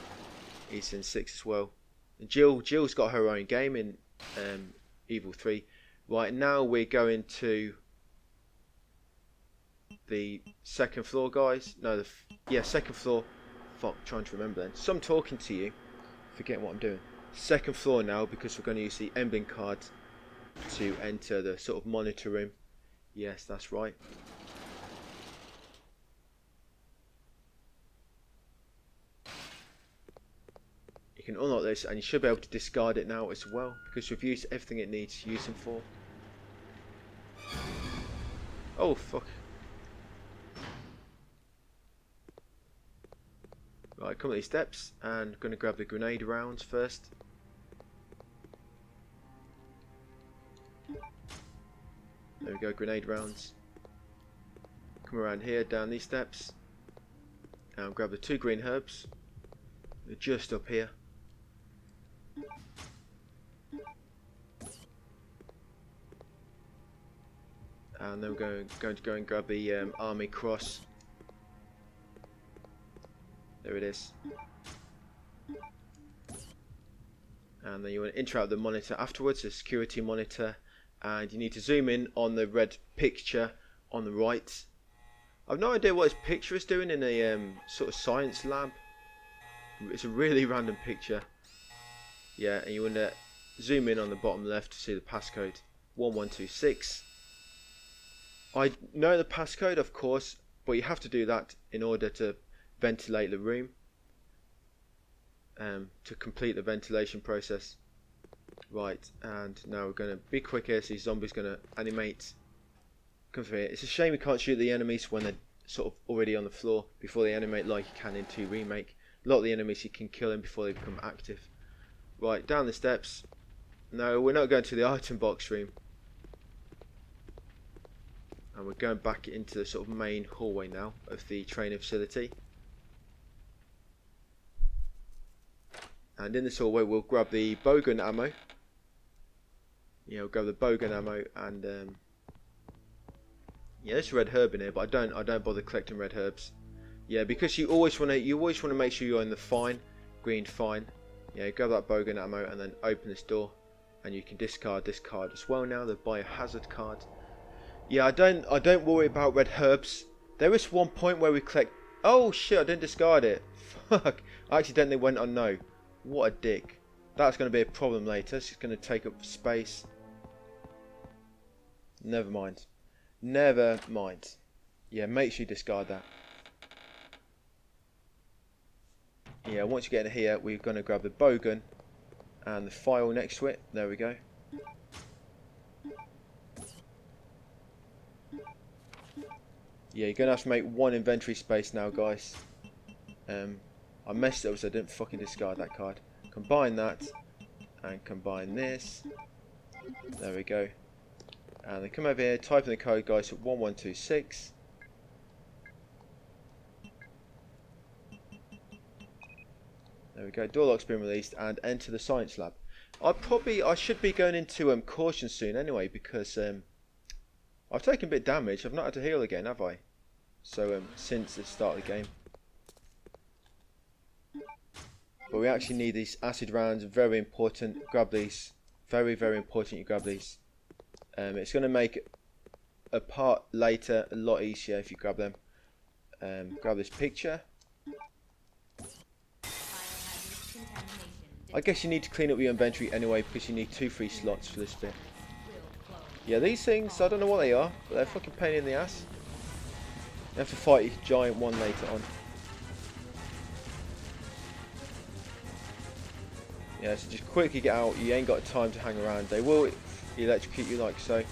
He's in 6 as well. And Jill's got her own game in Evil 3. Right now we're going to the 2nd floor, guys. No, second floor. Fuck, trying to remember then. So I'm talking to you, forgetting what I'm doing. second floor now, because we're going to use the emblem card to enter the sort of monitor room. Yes, that's right. You can unlock this and you should be able to discard it now as well, because we've used everything it needs to use them for. Oh fuck. Right, come up these steps and going to grab the grenade rounds first. There we go, grenade rounds. Come around here, down these steps, and grab the 2 green herbs. They're just up here. And then we're going to go and grab the army cross. There it is. And then you want to interact with the monitor afterwards, the security monitor, and you need to zoom in on the red picture on the right. I've no idea what this picture is doing in a sort of science lab. It's a really random picture. Yeah, and you want to zoom in on the bottom left to see the passcode 1126. I know the passcode, of course, but you have to do that in order to ventilate the room, to complete the ventilation process. Right, and now we're going to be quick here, so these zombies going to animate. Come through here. It's a shame we can't shoot the enemies when they're sort of already on the floor before they animate like you can in 2 Remake. A lot of the enemies you can kill them before they become active. Right, down the steps. No, we're not going to the item box room. And we're going back into the sort of main hallway now of the training facility. And in this hallway we'll grab the bowgun ammo. Yeah, we'll grab the bowgun ammo, and yeah, there's red herb in here, but I don't bother collecting red herbs. Yeah, because you always want to make sure you're in the fine, green fine. Yeah, grab that bowgun ammo and then open this door, and you can discard this card as well now, the biohazard card. Yeah, I don't worry about red herbs. There is one point where we collect. Oh shit! I didn't discard it. Fuck! I accidentally went on no. What a dick. That's going to be a problem later. It's going to take up space. Never mind. Never mind. Yeah, make sure you discard that. Yeah, once you get in here, we're going to grab the bowgun and the file next to it. There we go. Yeah, you're going to have to make 1 inventory space now, guys. I messed it up, so I didn't fucking discard that card. Combine that and combine this. There we go. And then come over here, type in the code, guys, 1126. There we go. Door lock's been released, and enter the science lab. I should be going into caution soon anyway, because I've taken a bit of damage. I've not had to heal again, have I? So since the start of the game. But we actually need these acid rounds. Very important. Grab these. Very, very important you grab these. It's going to make a part later a lot easier if you grab them. Grab this picture. I guess you need to clean up your inventory anyway, because you need 2 free slots for this bit. Yeah, these things, I don't know what they are, but they're fucking pain in the ass. You have to fight each giant one later on. Yeah, so just quickly get out. You ain't got time to hang around. They will electrocute you like so.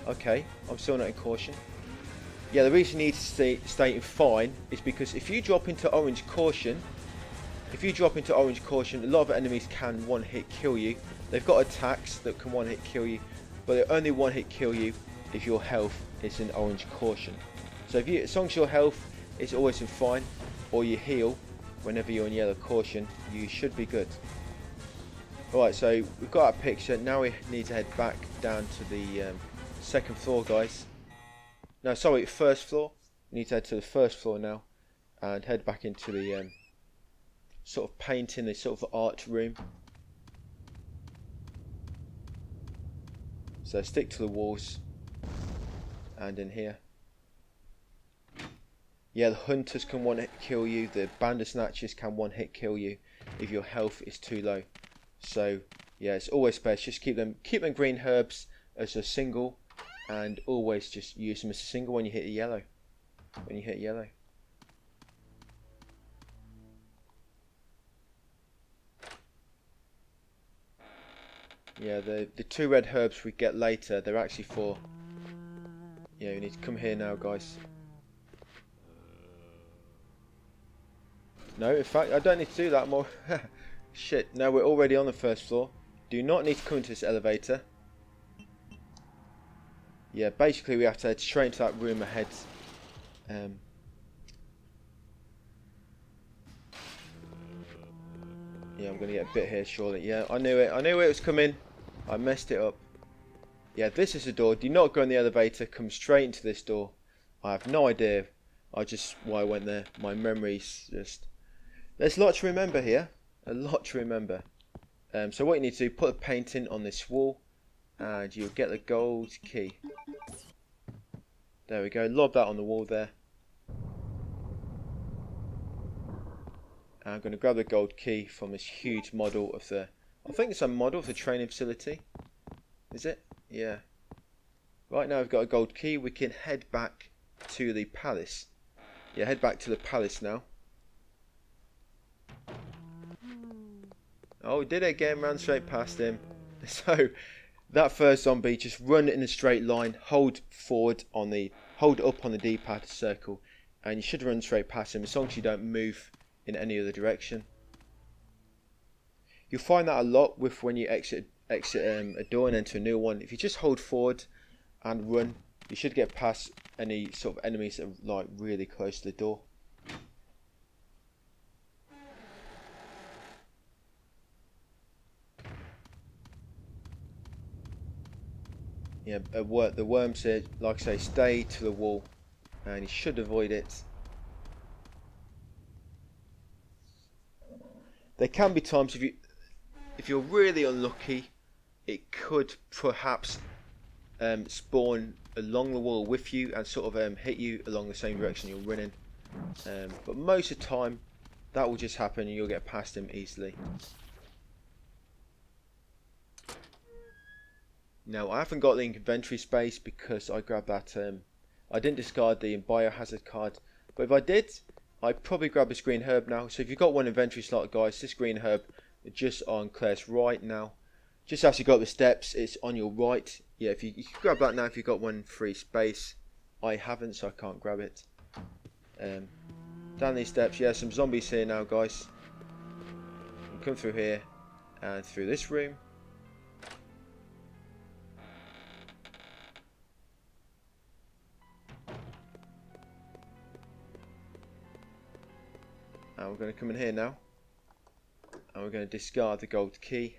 Okay, I'm still not in caution. Yeah, the reason you need to stay in fine is because if you drop into orange caution, a lot of enemies can one-hit kill you. They've got attacks that can one-hit kill you, but they only one-hit kill you if your health is in orange caution. So as long as your health is always in fine, or you heal whenever you're in yellow caution, you should be good. Alright, so we've got our picture. Now we need to head back down to the 2nd floor, guys. No, sorry, 1st floor. We need to head to the 1st floor now and head back into the sort of painting, the sort of art room. So stick to the walls and in here. Yeah, the hunters can one hit kill you. The Bandersnatches can one hit kill you if your health is too low. So yeah, it's always best just keep them green herbs as a single, and always just use them as a single when you hit a yellow. Yeah, the 2 red herbs we get later, they're actually for... Yeah, you need to come here now, guys. No, in fact, I don't need to do that more. Shit, no, we're already on the first floor. Do not need to come into this elevator. Yeah, basically we have to head straight into that room ahead. Yeah, I'm going to get a bit here, surely. Yeah, I knew it was coming. I messed it up. Yeah, this is the door. Do not go in the elevator. Come straight into this door. I have no idea why I went there. My memory's just... There's a lot to remember here. A lot to remember. So what you need to do, put a painting on this wall, and you'll get the gold key. There we go. Lob that on the wall there. And I'm going to grab the gold key from this huge model of the... I think it's a model of the training facility. Is it? Yeah. Right now we've got a gold key. We can head back to the palace. Yeah, head back to the palace now. Oh, we did it again. Ran straight past him. So that first zombie, just run in a straight line. Hold up on the D-pad to circle, and you should run straight past him as long as you don't move in any other direction. You'll find that a lot with when you exit a door and enter a new one. If you just hold forward and run, you should get past any sort of enemies that are like really close to the door. Yeah, the worms here, like I say, stay to the wall, and you should avoid it. There can be times if you're really unlucky, it could perhaps spawn along the wall with you and sort of hit you along the same direction you're running. But most of the time, that will just happen and you'll get past him easily. Now, I haven't got the inventory space because I grabbed that. I didn't discard the biohazard card, but if I did, I'd probably grab this green herb now. So if you've got one inventory slot, guys, this green herb is just on Claire's right now. Just as you go up the steps, it's on your right. Yeah, if you can grab that now if you've got one free space. I haven't, so I can't grab it. Down these steps, yeah, some zombies here now, guys. You come through here and through this room. And we're going to come in here now, and we're going to discard the gold key.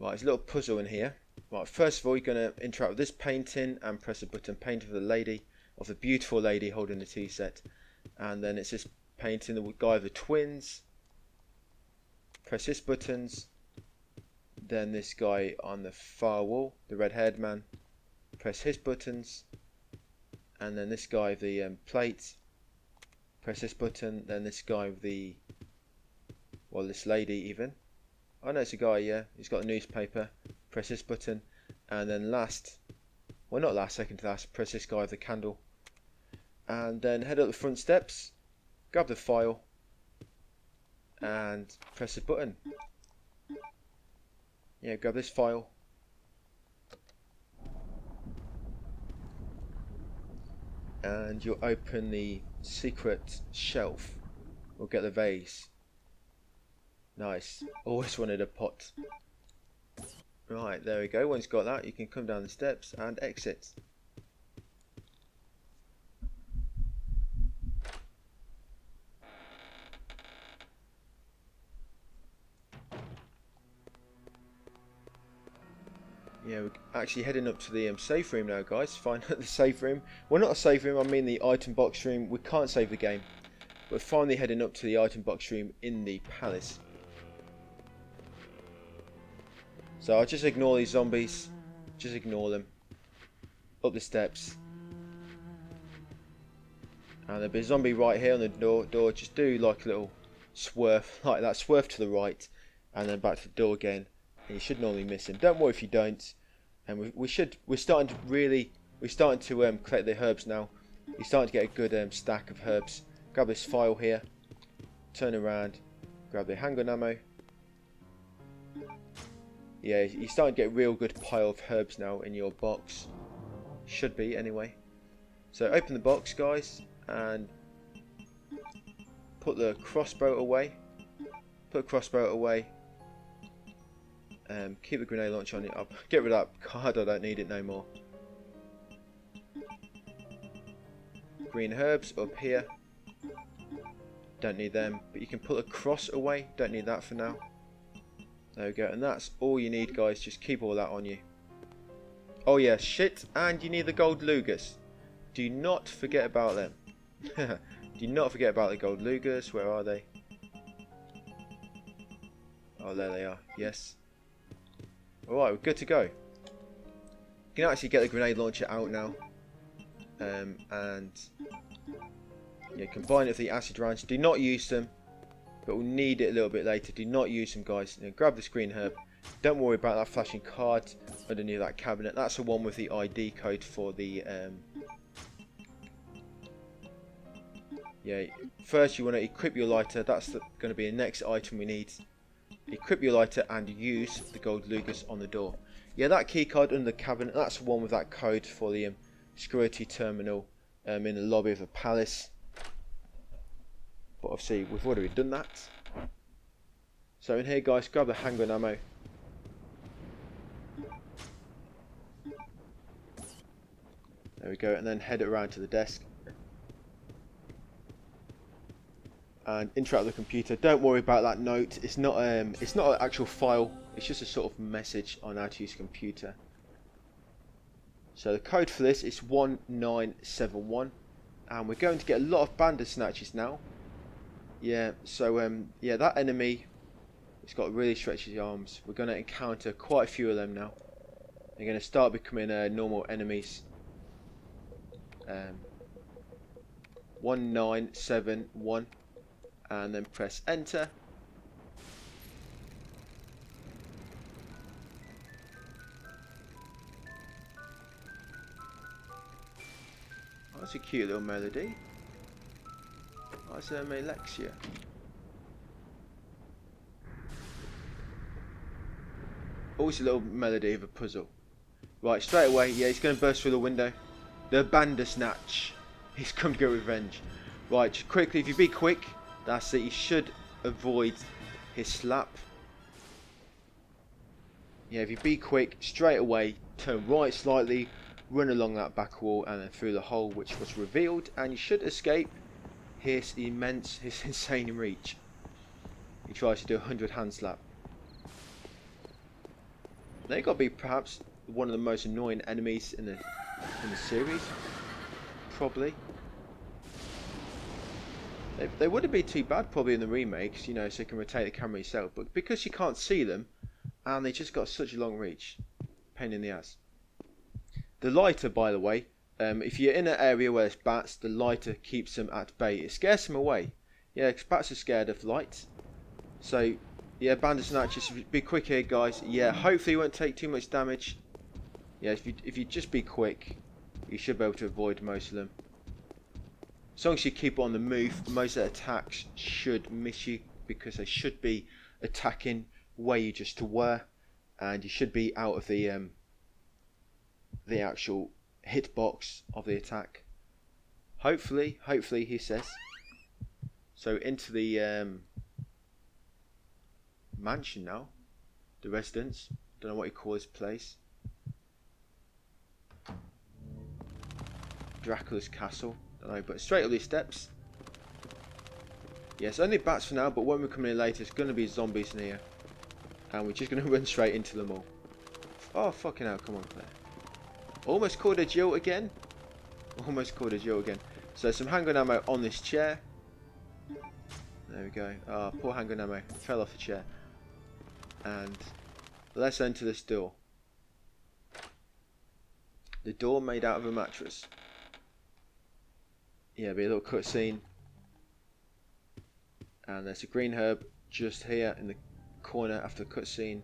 Right, there's a little puzzle in here. Right, first of all, you're going to interact with this painting and press a button, painting of the lady, of the beautiful lady holding the tea set. And then it's this painting, the guy of the twins. Press this buttons. Then this guy on the far wall, the red-haired man, press his buttons, and then this guy with the plate, press this button. Then this guy with the, well, this lady even. Oh no, it's a guy. Yeah, he's got a newspaper. Press this button, and then last, well, not last, second to last, press this guy with the candle, and then head up the front steps, grab the file, and press the button. Yeah, grab this file. And you'll open the secret shelf. We'll get the vase. Nice. Always wanted a pot. Right, there we go. Once you've got that, you can come down the steps and exit. Yeah, we're actually heading up to the safe room now, guys. Find the safe room. Well, not a safe room, I mean the item box room. We can't save the game. We're finally heading up to the item box room in the palace. So I'll just ignore these zombies. Just ignore them. Up the steps. And there'll be a zombie right here on the door. Just do like a little swerve like that. Swerve to the right. And then back to the door again. And you should normally miss him. Don't worry if you don't. And we're starting to collect the herbs now. You're starting to get a good stack of herbs. Grab this file here. Turn around. Grab the handgun ammo. Yeah, you're starting to get a real good pile of herbs now in your box. Should be, anyway. So open the box, guys, and put the crossbow away. Put the crossbow away. Keep the grenade launcher on it up. Get rid of that card, I don't need it no more. Green herbs up here. Don't need them, but you can put a cross away. Don't need that for now. There we go, and that's all you need, guys. Just keep all that on you. Oh yeah, shit, and you need the gold Lugers. Do not forget about them. Do not forget about the gold Lugers. Where are they? Oh, there they are. Yes. Alright, we're good to go. You can actually get the grenade launcher out now. And yeah, combine it with the acid rounds. Do not use them, but we'll need it a little bit later. Do not use them, guys. Now, grab this green herb. Don't worry about that flashing card underneath that cabinet. That's the one with the ID code for the yeah, first you want to equip your lighter. That's going to be the next item we need. Equip your lighter and use the gold Lugers on the door. Yeah, that key card under the cabinet, that's the one with that code for the security terminal in the lobby of the palace. But obviously we've already done that. So in here, guys, grab the handgun ammo. There we go, and then head it around to the desk. And interact with the computer. Don't worry about that note. It's not an actual file. It's just a sort of message on how to use a computer. So the code for this is 1971, and we're going to get a lot of Bandersnatches now. Yeah. So yeah, that enemy, it's got really stretchy arms. We're going to encounter quite a few of them now. They're going to start becoming normal enemies. 1971. And then press enter. Oh, that's a cute little melody. That's Alexia. Always a little melody of a puzzle. Right, straight away, yeah, he's going to burst through the window. The Bandersnatch. He's come to get revenge. Right, just quickly, if you be quick. That's it, you should avoid his slap. Yeah, if you be quick, straight away, turn right slightly, run along that back wall and then through the hole which was revealed, and you should escape his insane reach. He tries to do a 100 hand slap. They've got to be perhaps one of the most annoying enemies in the series. Probably. They wouldn't be too bad probably in the remakes, you know, so you can rotate the camera yourself. But because you can't see them, and they just got such a long reach, pain in the ass. The lighter, by the way, if you're in an area where there's bats, the lighter keeps them at bay. It scares them away. Yeah, because bats are scared of light. So, yeah, Bandersnatch, just be quick here, guys. Yeah, hopefully you won't take too much damage. Yeah, if you just be quick, you should be able to avoid most of them. As long as you keep on the move, most of the attacks should miss you because they should be attacking where you just were, and you should be out of the actual hitbox of the attack. Hopefully, he says. So into the mansion now, the residence. Don't know what you call this place. Dracula's castle. Don't know, but straight up these steps. Yes, only bats for now, but when we come in later, it's going to be zombies in here. And we're just going to run straight into them all. Oh, fucking hell, come on, Claire. Almost called a Jill again. Almost called a Jill again. So some handgun ammo on this chair. There we go. Ah, poor handgun ammo. Fell off the chair. And let's enter this door. The door made out of a mattress. Yeah, be a little cutscene. And there's a green herb just here in the corner after the cutscene.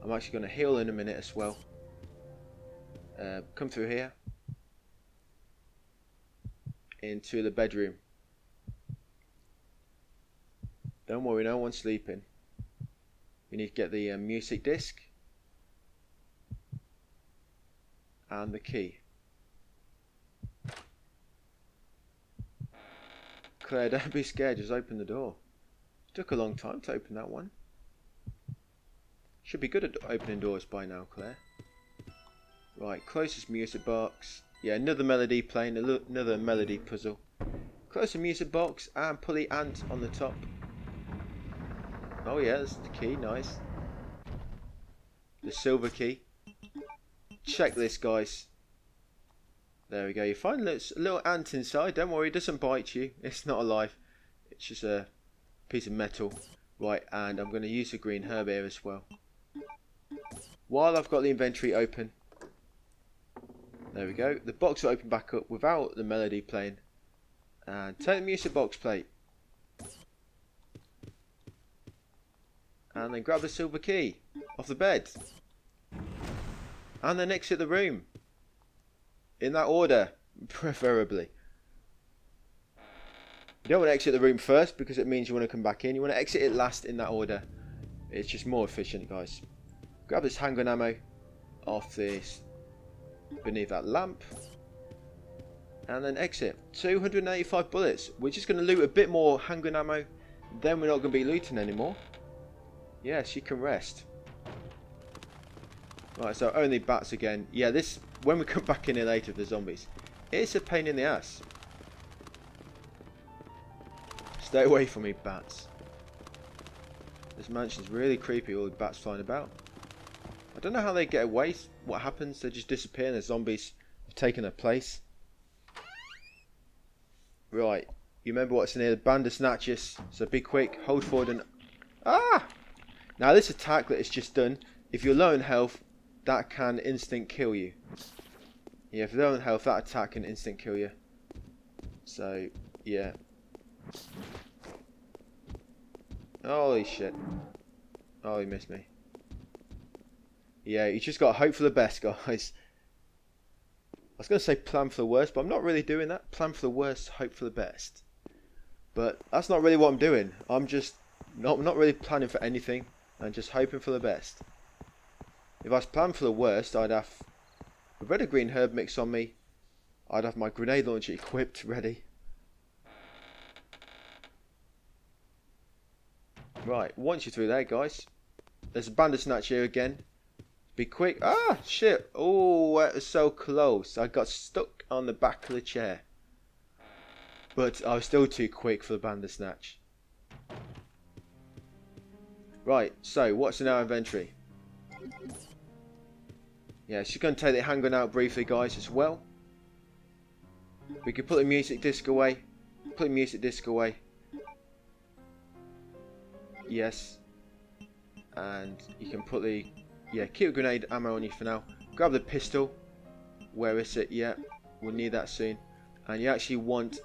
I'm actually going to heal in a minute as well. Come through here. Into the bedroom. Don't worry, no one's sleeping. We need to get the music disc. And the key. Claire, don't be scared, just open the door. It took a long time to open that one. Should be good at opening doors by now, Claire. Right, closest music box. Yeah, another melody playing, another melody puzzle. Close the music box and pull the ant on the top. Oh yeah, that's the key, nice. The silver key. Check this, guys. There we go. You find a little ant inside. Don't worry, it doesn't bite you. It's not alive. It's just a piece of metal. Right, and I'm going to use the green herb here as well. While I've got the inventory open. There we go. The box will open back up without the melody playing. And take the music box plate. And then grab the silver key off the bed. And then exit the room. In that order, preferably. You don't want to exit the room first because it means you want to come back in. You want to exit it last in that order. It's just more efficient, guys. Grab this handgun ammo off this, beneath that lamp. And then exit. 285 bullets. We're just going to loot a bit more handgun ammo. Then we're not going to be looting anymore. Yes, you can rest. Right, so only bats again. Yeah, this, when we come back in here later with the zombies, it's a pain in the ass. Stay away from me, bats. This mansion's really creepy, all the bats flying about. I don't know how they get away. What happens? They just disappear and the zombies have taken their place. Right, you remember what's near the Bandersnatches, so be quick, hold forward and... Ah! Now this attack that it's just done, if you're low in health, that can instant kill you. Yeah, if you're low in health, that attack can instant kill you. So, yeah. Holy shit. Oh, he missed me. Yeah, you just got to hope for the best, guys. I was going to say plan for the worst, but I'm not really doing that. Plan for the worst, hope for the best. But that's not really what I'm doing. I'm just not really planning for anything. I'm just hoping for the best. If I was planning for the worst, I'd have a red or green herb mix on me. I'd have my grenade launcher equipped, ready. Right, once you're through there, guys, there's a Bandersnatch here again. Be quick. Ah, shit. Oh, that was so close. I got stuck on the back of the chair. But I was still too quick for the Bandersnatch. Right, so what's in our inventory? Yeah, she's going to take the handgun out briefly, guys, as well. We can put the music disc away. Put the music disc away. Yes. And you can put the... Yeah, keep a grenade ammo on you for now. Grab the pistol. Where is it? Yeah, we'll need that soon. And you actually want...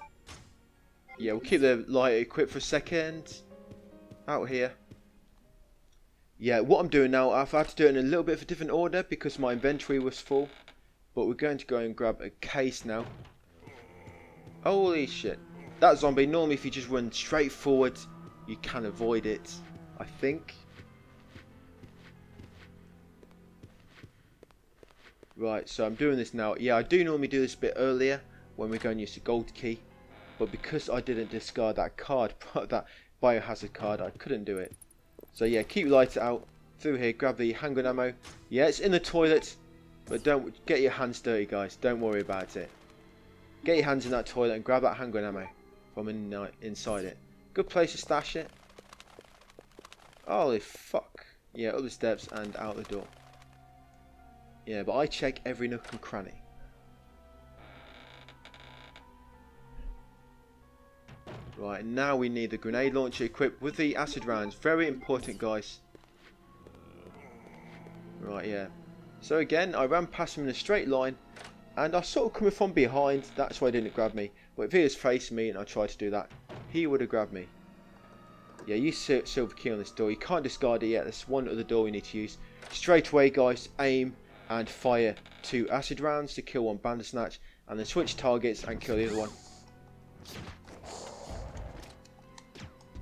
Yeah, we'll keep the lighter equipped for a second. Out here. Yeah, what I'm doing now, I've had to do it in a little bit of a different order because my inventory was full. But we're going to go and grab a case now. Holy shit. That zombie, normally if you just run straight forward, you can avoid it, I think. Right, so I'm doing this now. Yeah, I do normally do this a bit earlier when we go and use the gold key. But because I didn't discard that card, that biohazard card, I couldn't do it. So yeah, keep your lighter out. Through here, grab the handgun ammo. Yeah, it's in the toilet. But don't get your hands dirty, guys. Don't worry about it. Get your hands in that toilet and grab that handgun ammo from inside it. Good place to stash it. Holy fuck. Yeah, up the steps and out the door. Yeah, but I check every nook and cranny. Right, now we need the grenade launcher equipped with the acid rounds. Very important, guys. Right, yeah. So again, I ran past him in a straight line, and I sort of coming from behind. That's why he didn't grab me. But if he was facing me and I tried to do that, he would have grabbed me. Yeah, use silver key on this door. You can't discard it yet. There's one other door we need to use. Straight away, guys, aim and fire 2 acid rounds to kill 1 Bandersnatch, and then switch targets and kill the other one.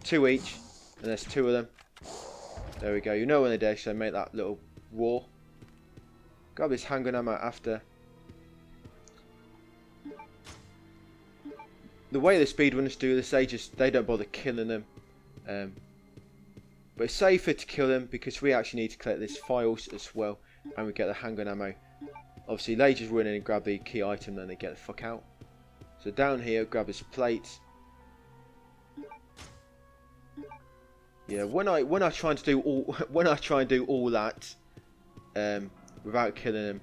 2 each, and there's 2 of them. There we go. You know when they're dead, so make that little roar. Grab this handgun ammo after. The way the speedrunners do this, they don't bother killing them. But it's safer to kill them because we actually need to collect these files as well, and we get the handgun ammo. Obviously, they just run in and grab the key item, then they get the fuck out. So down here, grab this plate. Yeah, when I try and do all that, without killing them,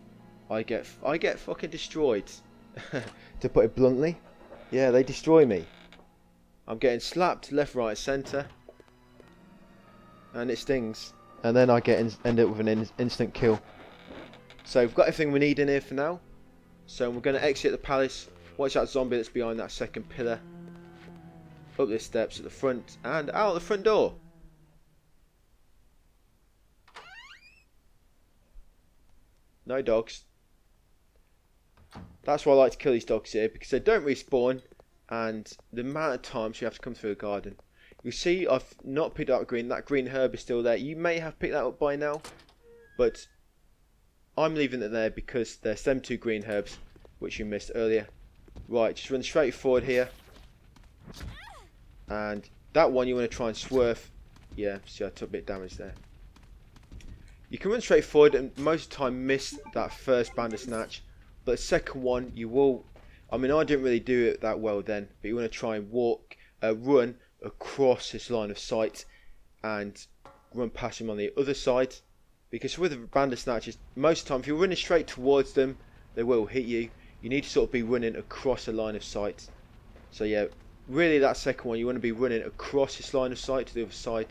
I get fucking destroyed. To put it bluntly, yeah, they destroy me. I'm getting slapped left, right, centre, and it stings. And then I end up with an instant kill. So we've got everything we need in here for now. So we're going to exit the palace. Watch that zombie that's behind that second pillar. Up the steps at the front and out the front door. No dogs. That's why I like to kill these dogs here, because they don't respawn, and the amount of times you have to come through a garden. You see, I've not picked up green. That green herb is still there. You may have picked that up by now, but I'm leaving it there because there's them 2 green herbs which you missed earlier. Right, just run straight forward here, and that one you want to try and swerve. Yeah, see, I took a bit of damage there. You can run straight forward and most of the time miss that first Bandersnatch, but the second one you will. I mean, I didn't really do it that well then, but you want to try and run across this line of sight and run past him on the other side, because with the Bandersnatches, most of the time if you're running straight towards them, they will hit you. You need to sort of be running across a line of sight. So yeah, really that second one you want to be running across this line of sight to the other side,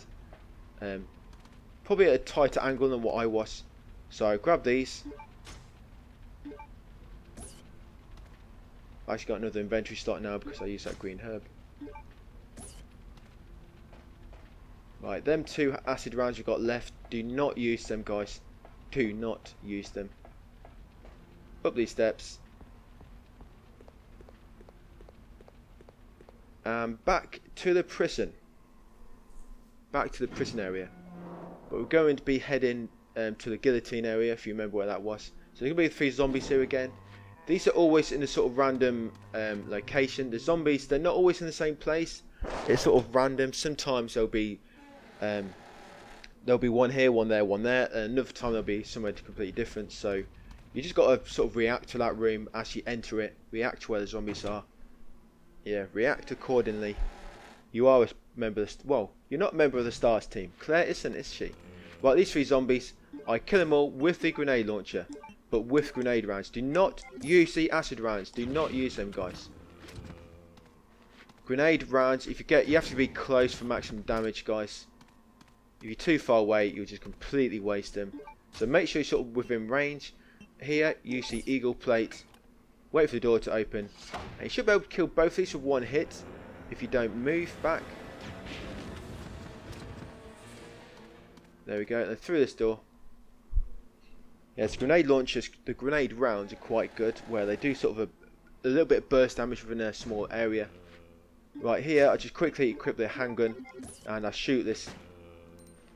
probably at a tighter angle than what I was. So grab these. I actually got another inventory slot now because I used that green herb. Right, them 2 acid rounds you've got left, do not use them, guys. Do not use them. Up these steps. Back to the prison. Back to the prison area. But we're going to be heading to the guillotine area, if you remember where that was. So there's going to be 3 zombies here again. These are always in a sort of random location. The zombies, they're not always in the same place. It's sort of random. Sometimes there'll be one here, one there, one there, and another time there'll be somewhere completely different. So you just got to sort of react to that room as you enter it. React to where the zombies are. Yeah, react accordingly. You are a member of the, well, you're not a member of the Stars team. Claire isn't, is she? Right, these 3 zombies, I kill them all with the grenade launcher, but with grenade rounds. Do not use the acid rounds. Do not use them, guys. Grenade rounds, if you have to be close for maximum damage, guys. If you're too far away, you'll just completely waste them. So make sure you're sort of within range. Here, use the eagle plate. Wait for the door to open. And you should be able to kill both these with 1 hit if you don't move back. There we go. And through this door. Yes, grenade launchers, the grenade rounds are quite good, where they do sort of a little bit of burst damage within a small area. Right here, I just quickly equip the handgun, and I shoot this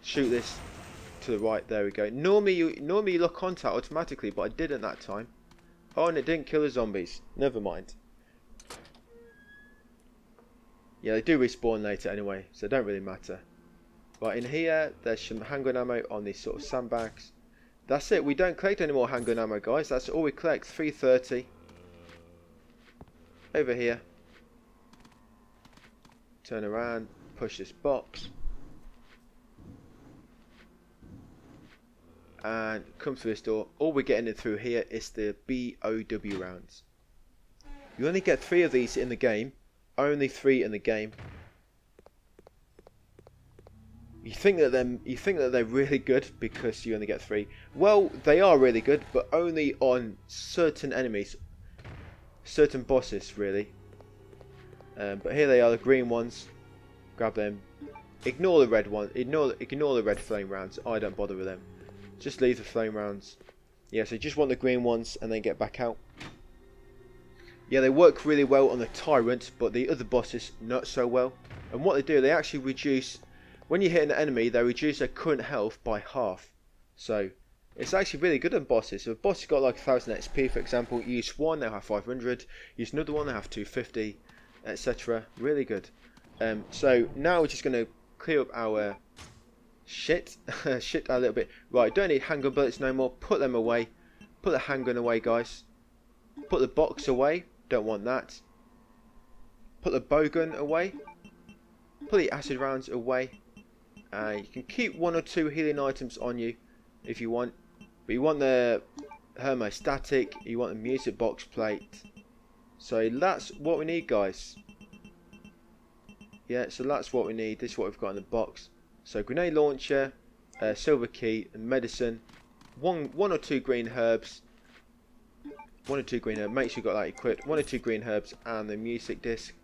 to the right. There we go. Normally you lock onto it automatically, but I didn't that time. Oh, and it didn't kill the zombies. Never mind. Yeah, they do respawn later anyway, so it don't really matter. Right, in here, there's some handgun ammo on these sort of sandbags. That's it. We don't collect any more handgun ammo, guys. That's all we collect. 330. Over here. Turn around. Push this box. And come through this door. All we're getting in through here is the BOW rounds. You only get 3 of these in the game. Only 3 in the game. You think that they're really good because you only get 3. Well, they are really good, but only on certain enemies, certain bosses, really. But here they are, the green ones. Grab them. Ignore the red one. Ignore the red flame rounds. I don't bother with them. Just leave the flame rounds. Yeah, so you just want the green ones and then get back out. Yeah, they work really well on the Tyrant, but the other bosses not so well. And what they do, they actually reduce. When you hit an enemy, they reduce their current health by half. So it's actually really good on bosses. So if a boss has got like 1000 XP, for example, use one, they'll have 500. Use another one, they have 250, etc. Really good. So now we're just going to clear up our shit a little bit. Right, don't need handgun bullets no more. Put them away. Put the handgun away, guys. Put the box away. Don't want that. Put the bowgun away. Put the acid rounds away. You can keep 1 or 2 healing items on you if you want. But you want the hermostatic. You want the music box plate. So that's what we need, guys. Yeah, so that's what we need. This is what we've got in the box. So grenade launcher, silver key, and medicine. One or two green herbs. 1 or 2 green herbs. Make sure you've got that equipped. 1 or 2 green herbs and the music disc.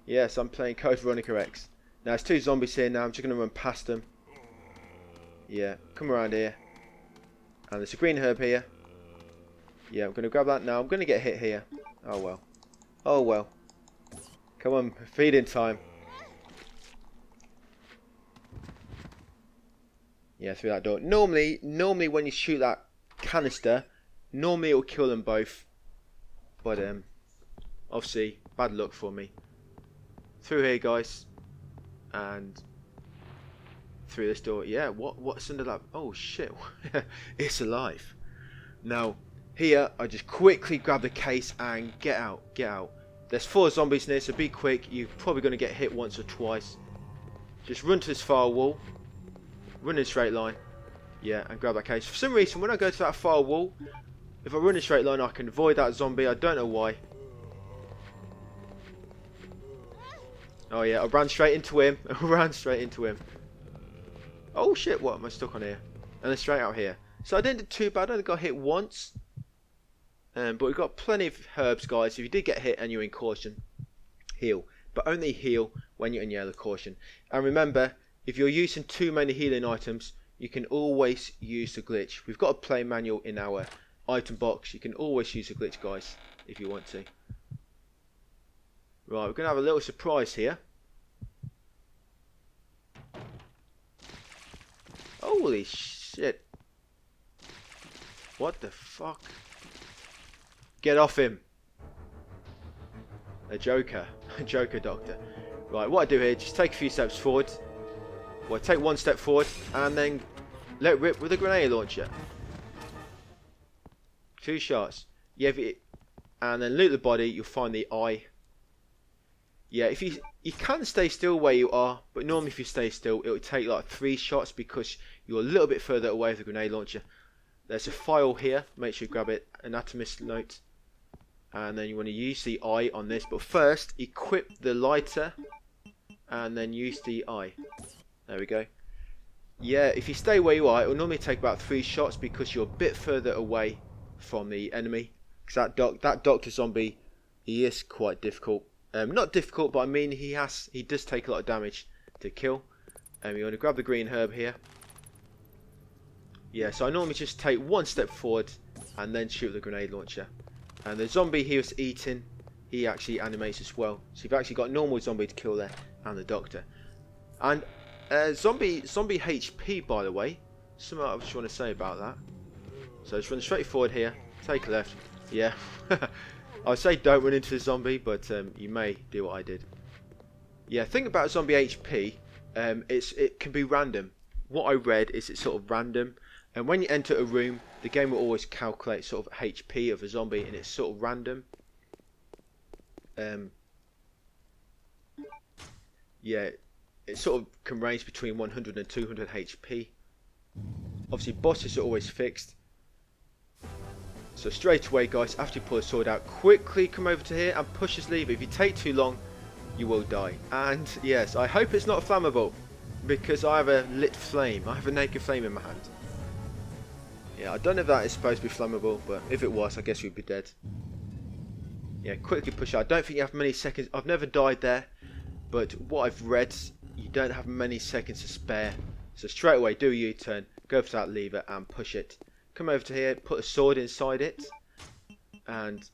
Yes, I'm playing Code Veronica X. Now there's 2 zombies here now. I'm just going to run past them. Yeah, come around here. And there's a green herb here. Yeah, I'm going to grab that now. I'm going to get hit here. Oh well. Oh well. Come on, feeding time. Yeah, through that door. Normally when you shoot that canister, normally it will kill them both. But obviously, bad luck for me. Through here, guys. And through this door. Yeah, what's under that? Oh shit. It's alive. Now, here, I just quickly grab the case and get out. Get out. There's 4 zombies in here, so be quick. You're probably going to get hit once or twice. Just run to this far wall. Run in a straight line. Yeah, and grab that case. For some reason, when I go to that far wall, if I run in a straight line, I can avoid that zombie. I don't know why. Oh yeah, I ran straight into him. I ran straight into him. Oh shit, what am I stuck on here? And then straight out here. So I didn't do too bad. I only got hit once. But we've got plenty of herbs, guys. If you did get hit and you're in caution, heal. But only heal when you're in yellow caution. And remember, if you're using too many healing items, you can always use the glitch. We've got a play manual in our item box. You can always use the glitch, guys, if you want to. Right, we're going to have a little surprise here. Holy shit. What the fuck? Get off him. A joker. A joker doctor. Right, what I do here, just take a few steps forward. Well, take 1 step forward and then let it rip with a grenade launcher. 2 shots. Yeah, and then loot the body, you'll find the eye. Yeah, if you can stay still where you are, but normally if you stay still, it will take like 3 shots because you're a little bit further away with the grenade launcher. There's a file here, make sure you grab it, anatomist note. And then you want to use the eye on this, but first equip the lighter and then use the eye. There we go. Yeah, if you stay where you are, it will normally take about 3 shots because you're a bit further away from the enemy. Because that doctor zombie, he is quite difficult. Not difficult, but I mean he does take a lot of damage to kill. You want to grab the green herb here. Yeah, so I normally just take 1 step forward and then shoot the grenade launcher. And the zombie he was eating, he actually animates as well. So you've actually got a normal zombie to kill there, and the doctor. And zombie HP, by the way. Something I just want to say about that. So just run straight forward here, take a left. Yeah, I would say don't run into the zombie, but you may do what I did. Yeah, think about zombie HP. It can be random. What I read is it's sort of random. And when you enter a room, the game will always calculate sort of HP of a zombie, and it's sort of random. Yeah, it sort of can range between 100 and 200 HP. Obviously, bosses are always fixed. So straight away, guys, after you pull a sword out, quickly come over to here and push this lever. If you take too long, you will die. And yes, I hope it's not flammable, because I have a lit flame. I have a naked flame in my hand. Yeah, I don't know if that is supposed to be flammable, but if it was, I guess we'd be dead. Yeah, quickly push out. I don't think you have many seconds. I've never died there, but what I've read, you don't have many seconds to spare. So straight away, do a U-turn, go for that lever and push it. Come over to here, put a sword inside it, and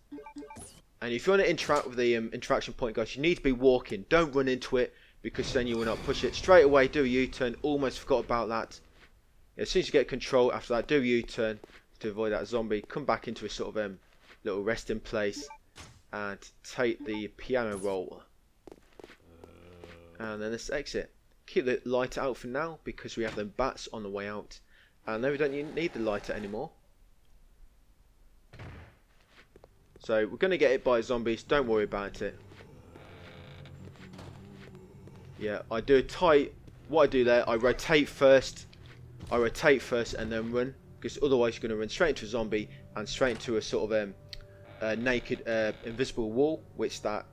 if you want to interact with the interaction point, guys, you need to be walking. Don't run into it, because then you will not push it. Straight away, do a U-turn. Almost forgot about that. As soon as you get control, after that, do a U-turn to avoid that zombie. Come back into a sort of little resting place and take the piano roll. And then let's exit. Keep the lighter out for now, because we have them bats on the way out. And then we don't need the lighter anymore. So we're going to get hit by zombies. Don't worry about it. Yeah, I do a tight. What I do there, I rotate first. And then run, because otherwise you're going to run straight into a zombie and straight into a sort of naked, invisible wall, which that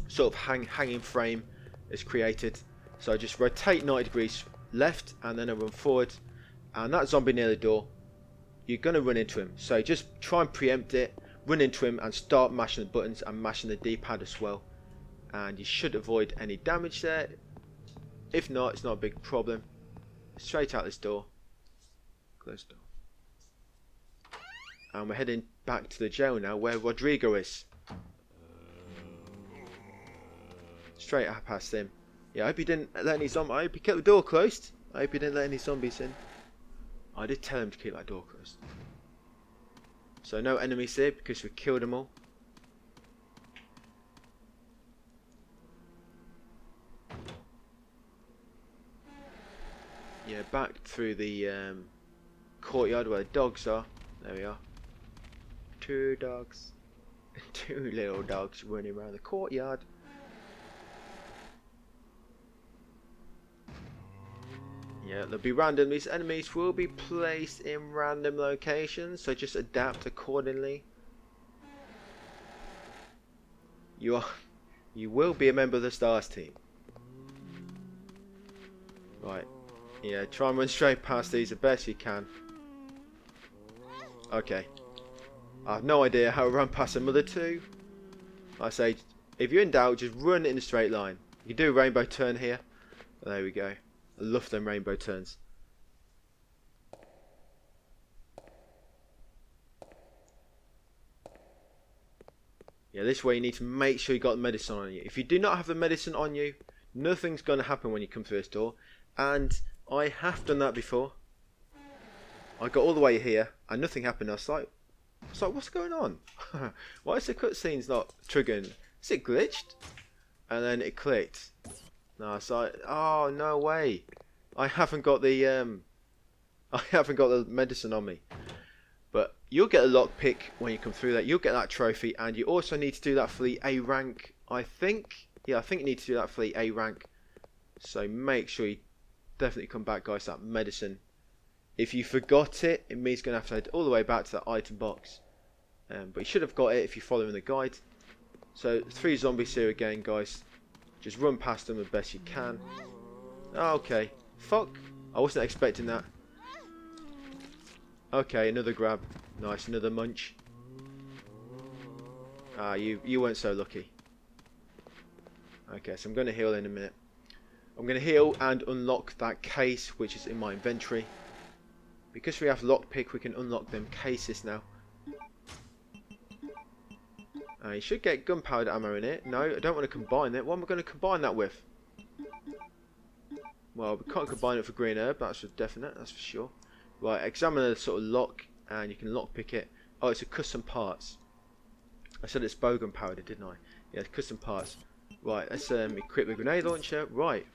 sort of hanging frame is created. So I just rotate 90 degrees left, and then I run forward, and that zombie near the door, you're going to run into him. So just try and preempt it, run into him and start mashing the buttons and mashing the D-pad as well, and you should avoid any damage there. If not, it's not a big problem. Straight out this door, close door, and we're heading back to the jail now, where Rodrigo is. Straight up past him. Yeah, I hope he didn't let any zombies. I hope he kept the door closed. I hope he didn't let any zombies in. I did tell him to keep that door closed. So no enemies here, because we killed them all. Yeah, back through the courtyard where the dogs are. There we are. 2 dogs. 2 little dogs running around the courtyard. Yeah, they'll be random. These enemies will be placed in random locations, so just adapt accordingly. You will be a member of the Stars team. Right. Yeah, try and run straight past these the best you can. Okay. I have no idea how to run past another 2. I say, if you're in doubt, just run in a straight line. You can do a rainbow turn here. There we go. I love them rainbow turns. Yeah, this way you need to make sure you got the medicine on you. If you do not have the medicine on you, nothing's going to happen when you come through this door. And I have done that before. I got all the way here and nothing happened. I was like, what's going on? Why is the cutscene's not triggering? Is it glitched? And then it clicked. No, it's like, oh no way! I haven't got the medicine on me. But you'll get a lockpick when you come through that. You'll get that trophy, and you also need to do that for the A rank. I think, yeah, I think you need to do that for the A rank. So make sure you definitely come back, guys. That medicine. If you forgot it, it means you're gonna have to head all the way back to that item box. But you should have got it if you're following the guide. So 3 zombies here again, guys. Just run past them the best you can. Oh, okay. Fuck. I wasn't expecting that. Okay, another grab. Nice, another munch. Ah, you weren't so lucky. Okay, so I'm going to heal in a minute. I'm going to heal and unlock that case, which is in my inventory. Because we have lockpick, we can unlock them cases now. You should get gunpowder ammo in it. No, I don't want to combine it. What am I going to combine that with? Well, we can't combine it for green herb. That's for definite. That's for sure. Right, examine the sort of lock, and you can lockpick it. Oh, it's a custom parts. I said it's bow gunpowder, didn't I? Yeah, it's custom parts. Right, let's equip the grenade launcher. Right,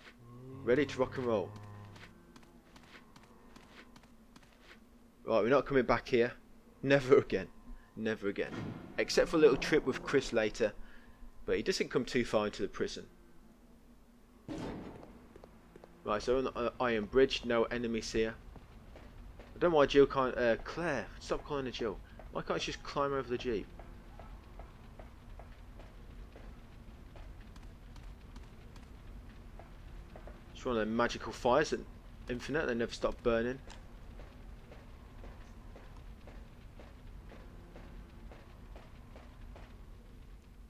ready to rock and roll. Right, we're not coming back here. Never again. Never again. Except for a little trip with Chris later. But he doesn't come too far into the prison. Right, so on the iron bridge, no enemies here. I don't know why Jill can't... Claire, stop calling her Jill. Why can't she just climb over the Jeep? It's one of them magical fires that infinite, they never stop burning.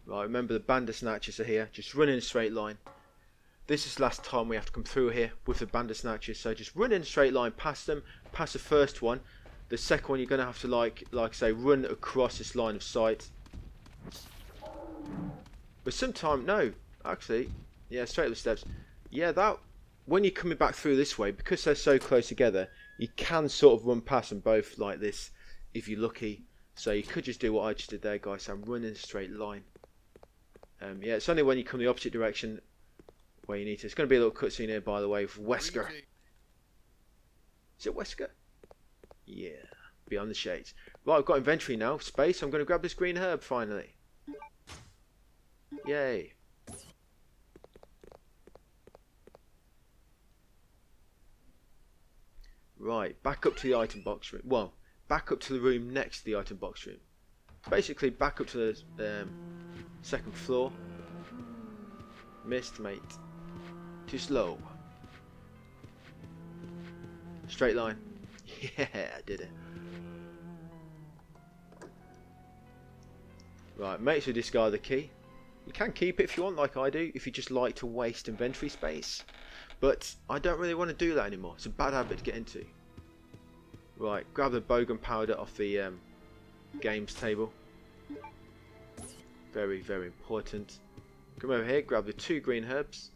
Right, remember the Bandersnatches are here. Just run in a straight line. This is the last time we have to come through here with the Bandersnatches, so just run in a straight line past them, past the first one. The second one you're going to have to, like I say, run across this line of sight. But sometime, no, actually, yeah, straight up the steps. Yeah, that, when you're coming back through this way, because they're so close together, you can sort of run past them both like this, if you're lucky. So you could just do what I just did there, guys, and run in a straight line. Yeah, it's only when you come the opposite direction where you need to. It's going to be a little cutscene here, by the way, with Wesker. Is it Wesker? Yeah, beyond the shades. Right, I've got inventory now, space. I'm going to grab this green herb finally. Yay. Right, back up to the item box room. Well, back up to the room next to the item box room. Basically, back up to the second floor. Missed, mate. Too slow. Straight line. Yeah, I did it. Right, make sure to discard the key. You can keep it if you want, like I do, if you just like to waste inventory space. But I don't really want to do that anymore. It's a bad habit to get into. Right, grab the bogan powder off the games table. Very, very important. Come over here, grab the 2 green herbs.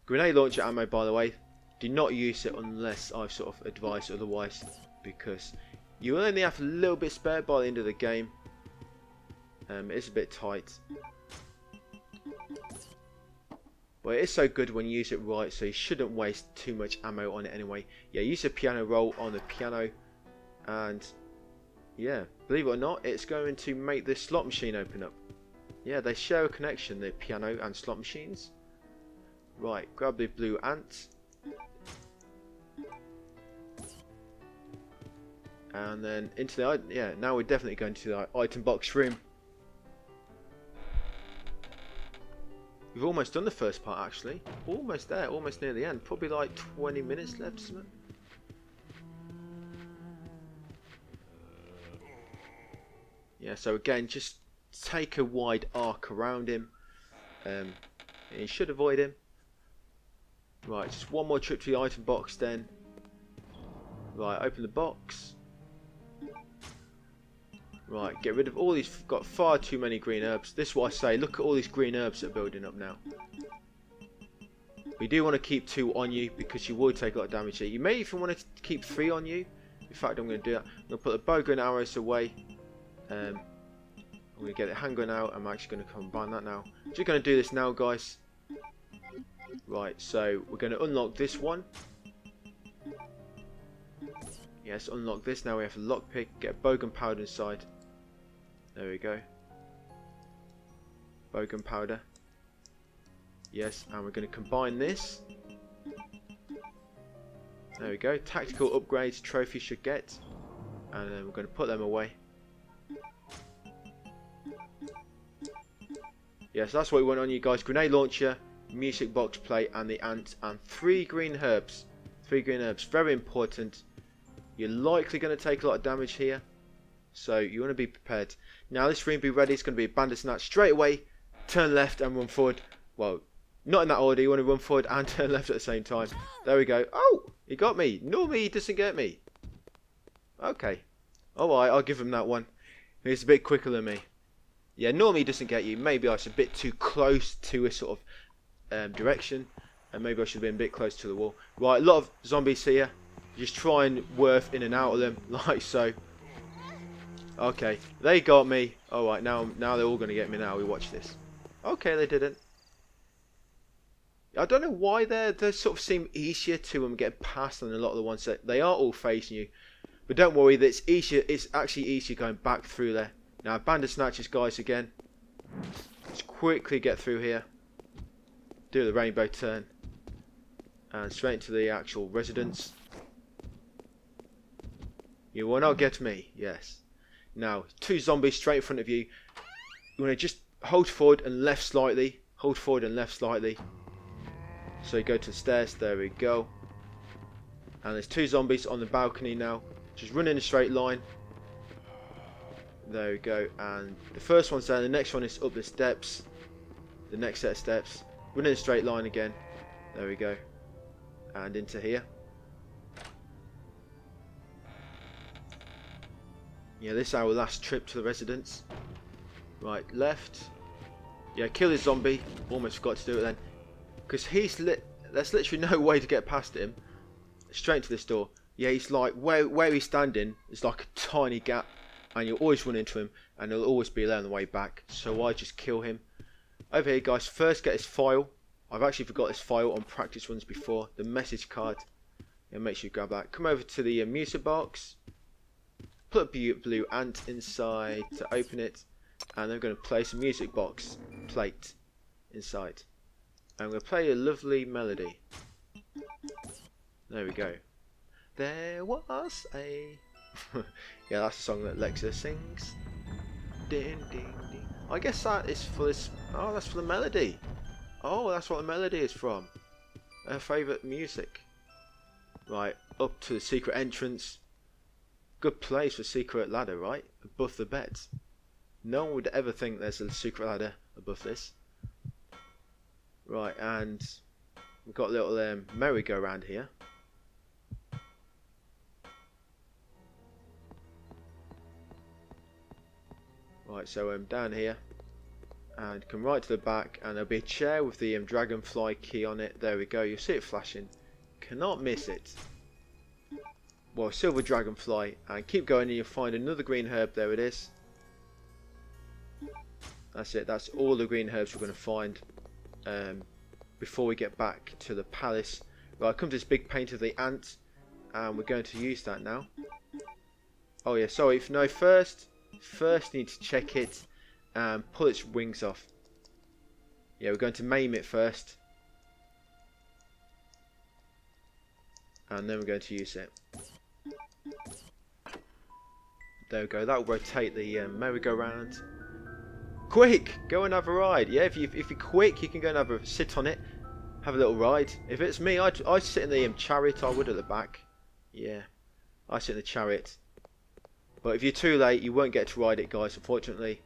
Grenade launcher ammo, by the way. Do not use it unless I've sort of advised otherwise, because you will only have a little bit spare by the end of the game. It's a bit tight. But it is so good when you use it right, so you shouldn't waste too much ammo on it anyway. Yeah, use a piano roll on the piano, and yeah, believe it or not, it's going to make this slot machine open up. Yeah, they share a connection, the piano and slot machines. Right, grab the blue ant. And then into the, yeah, now we're definitely going to the item box room. We've almost done the first part, actually. Almost there, almost near the end. Probably like 20 minutes left, isn't it? Yeah, so again, just take a wide arc around him. And you should avoid him. Right, just one more trip to the item box then. Right, open the box. Right, get rid of all these. Got far too many green herbs. This is what I say. Look at all these green herbs that are building up now. We do want to keep 2 on you because you will take a lot of damage here. You may even want to keep 3 on you. In fact, I'm going to do that. I'm going to put the bow and arrows away. I'm going to get the handgun out. I'm actually going to combine that now. Just going to do this now, guys. Right, so we're going to unlock this one. Yes, unlock this. Now we have a lockpick. Get a bogan powder inside. There we go. Bogan powder. Yes, and we're going to combine this. There we go. Tactical upgrades trophy should get. And then we're going to put them away. Yes, that's what we want on you guys. Grenade launcher, music box plate, and the ant, and 3 green herbs. 3 green herbs. Very important. You're likely going to take a lot of damage here, so you want to be prepared. Now this room be ready. It's going to be a Bandersnatch straight away. Turn left and run forward. Well, not in that order. You want to run forward and turn left at the same time. There we go. Oh, he got me. Normally he doesn't get me. Okay. Alright, I'll give him that one. He's a bit quicker than me. Yeah, normally he doesn't get you. Maybe I was a bit too close to a sort of direction, and maybe I should have been a bit close to the wall. Right, a lot of zombies here. Just try and worth in and out of them, like so. Okay, they got me. Alright, now they're all going to get me now. We watch this. Okay, they didn't. I don't know why they sort of seem easier to get past than a lot of the ones that they are all facing you. But don't worry, that's easier. It's actually easier going back through there. Now, Bandersnatches, guys, again. Let's quickly get through here. Do the rainbow turn. And straight into the actual residence. You will not get me. Yes. Now, 2 zombies straight in front of you. You want to just hold forward and left slightly. Hold forward and left slightly. So you go to the stairs. There we go. And there's 2 zombies on the balcony now. Just run in a straight line. There we go. And the first one's there. The next one is up the steps. The next set of steps. Run in a straight line again. There we go. And into here. Yeah, this is our last trip to the residence. Right, left. Yeah, kill his zombie. Almost forgot to do it then. Because there's literally no way to get past him. Straight into this door. Yeah, he's like, where he's standing is like a tiny gap. And you'll always run into him. And he'll always be there on the way back. So I just kill him. Over here, guys, first get his file. I've actually forgot this file on practice runs before. The message card. Yeah, make sure you grab that. Come over to the music box. Put a blue ant inside to open it. And I'm going to place a music box plate inside. And I'm going to play a lovely melody. There we go. There was a... yeah, that's the song that Lexa sings. Ding, ding, ding. I guess that is for this... Oh, that's for the melody. Oh, that's what the melody is from. Her favourite music. Right, up to the secret entrance. Good place for secret ladder, right? Above the beds. No one would ever think there's a secret ladder above this. Right, and we've got a little merry-go-round here. Right, so down here. And come right to the back, and there'll be a chair with the Dragonfly key on it. There we go, you'll see it flashing. Cannot miss it. Well, silver Dragonfly, and keep going and you'll find another green herb. There it is. That's it, that's all the green herbs we're going to find before we get back to the palace. Right, come to this big paint of the ant, and we're going to use that now. Oh yeah, sorry, if no, first need to check it and pull its wings off. Yeah, we're going to maim it first. And then we're going to use it. There we go, that will rotate the merry-go-round. Quick! Go and have a ride. Yeah, if you're quick, you can go and have a sit on it. Have a little ride. If it's me, I'd sit in the chariot, I would at the back. Yeah, I sit in the chariot. But if you're too late, you won't get to ride it, guys, unfortunately.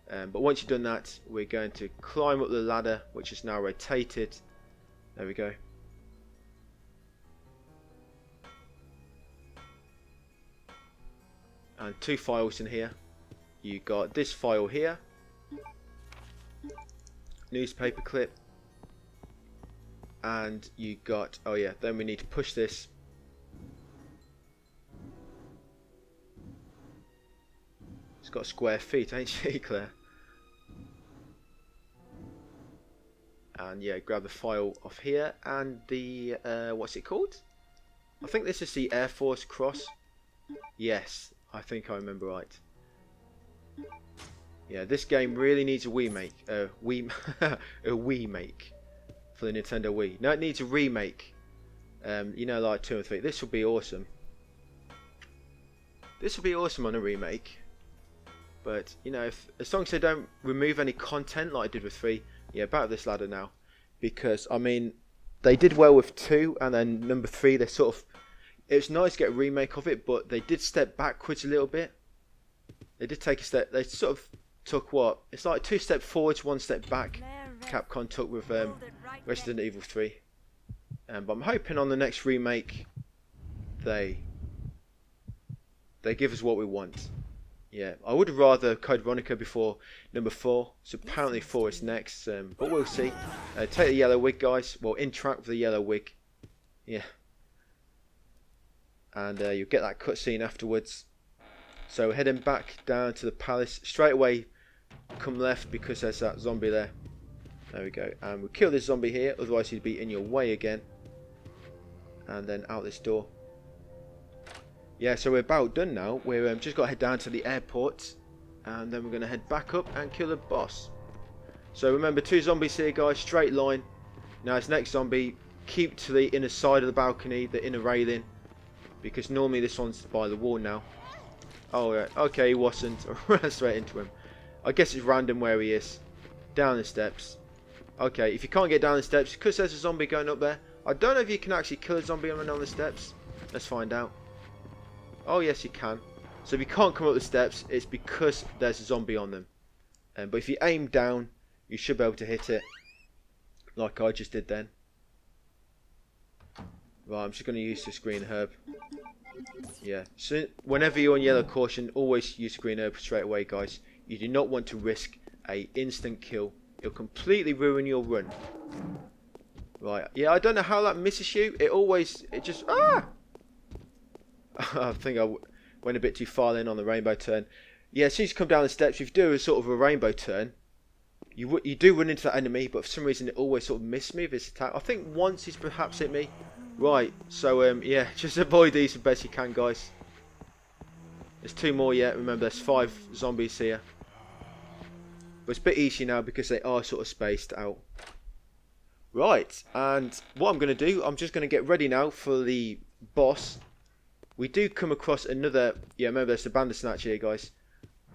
But once you've done that, we're going to climb up the ladder, which is now rotated. There we go. And 2 files in here. You got this file here. Newspaper clip. And you got, oh yeah, then we need to push this. It's got square feet, ain't she, Claire? And yeah, grab the file off here and the what's it called? I think this is the Air Force Cross. Yes, I think I remember right. Yeah, this game really needs a remake. A remake for the Nintendo Wii. No, it needs a remake. You know, like 2 and 3. This will be awesome. This will be awesome on a remake. But you know, as long as they don't remove any content like I did with 3. Yeah, about this ladder now, because I mean, they did well with 2, and then number 3, they sort of. It's nice to get a remake of it, but they did step backwards a little bit. They did take a step. They sort of took what? It's like 2 steps forwards, 1 step back. Capcom took with Resident Evil 3. But I'm hoping on the next remake, they give us what we want. Yeah, I would have rather Code Veronica before number 4. So apparently 4 is next, but we'll see. Take the yellow wig, guys. Well, interact with the yellow wig. Yeah. And you'll get that cutscene afterwards. So heading back down to the palace. Straight away, come left because there's that zombie there. There we go. And we'll kill this zombie here, otherwise he'd be in your way again. And then out this door. Yeah, so we're about done now. We're just got to head down to the airport, and then we're going to head back up and kill the boss. So remember, 2 zombies here, guys. Straight line. Now this next zombie, keep to the inner side of the balcony, the inner railing, because normally this one's by the wall now. Oh, yeah. Okay, he wasn't. I ran straight into him. I guess it's random where he is. Down the steps. Okay, if you can't get down the steps, because there's a zombie going up there. I don't know if you can actually kill a zombie and run on the steps. Let's find out. Oh, yes, you can. So if you can't come up the steps, it's because there's a zombie on them. But if you aim down, you should be able to hit it. Like I just did then. Right, I'm just going to use this green herb. Yeah, so whenever you're on yellow caution, always use green herb straight away, guys. You do not want to risk a instant kill. It'll completely ruin your run. Right, yeah, I don't know how that misses you. It just, ah! I think I went a bit too far in on the rainbow turn. Yeah, as soon as you come down the steps, if you do a sort of a rainbow turn, you do run into that enemy, but for some reason it always sort of missed me with this attack. I think once he's perhaps hit me. Right, so yeah, just avoid these as best you can, guys. There's 2 more yet. Remember, there's 5 zombies here. But it's a bit easier now because they are sort of spaced out. Right, and what I'm going to do, I'm just going to get ready now for the boss. We do come across another, yeah, remember there's the Bandersnatch here, guys.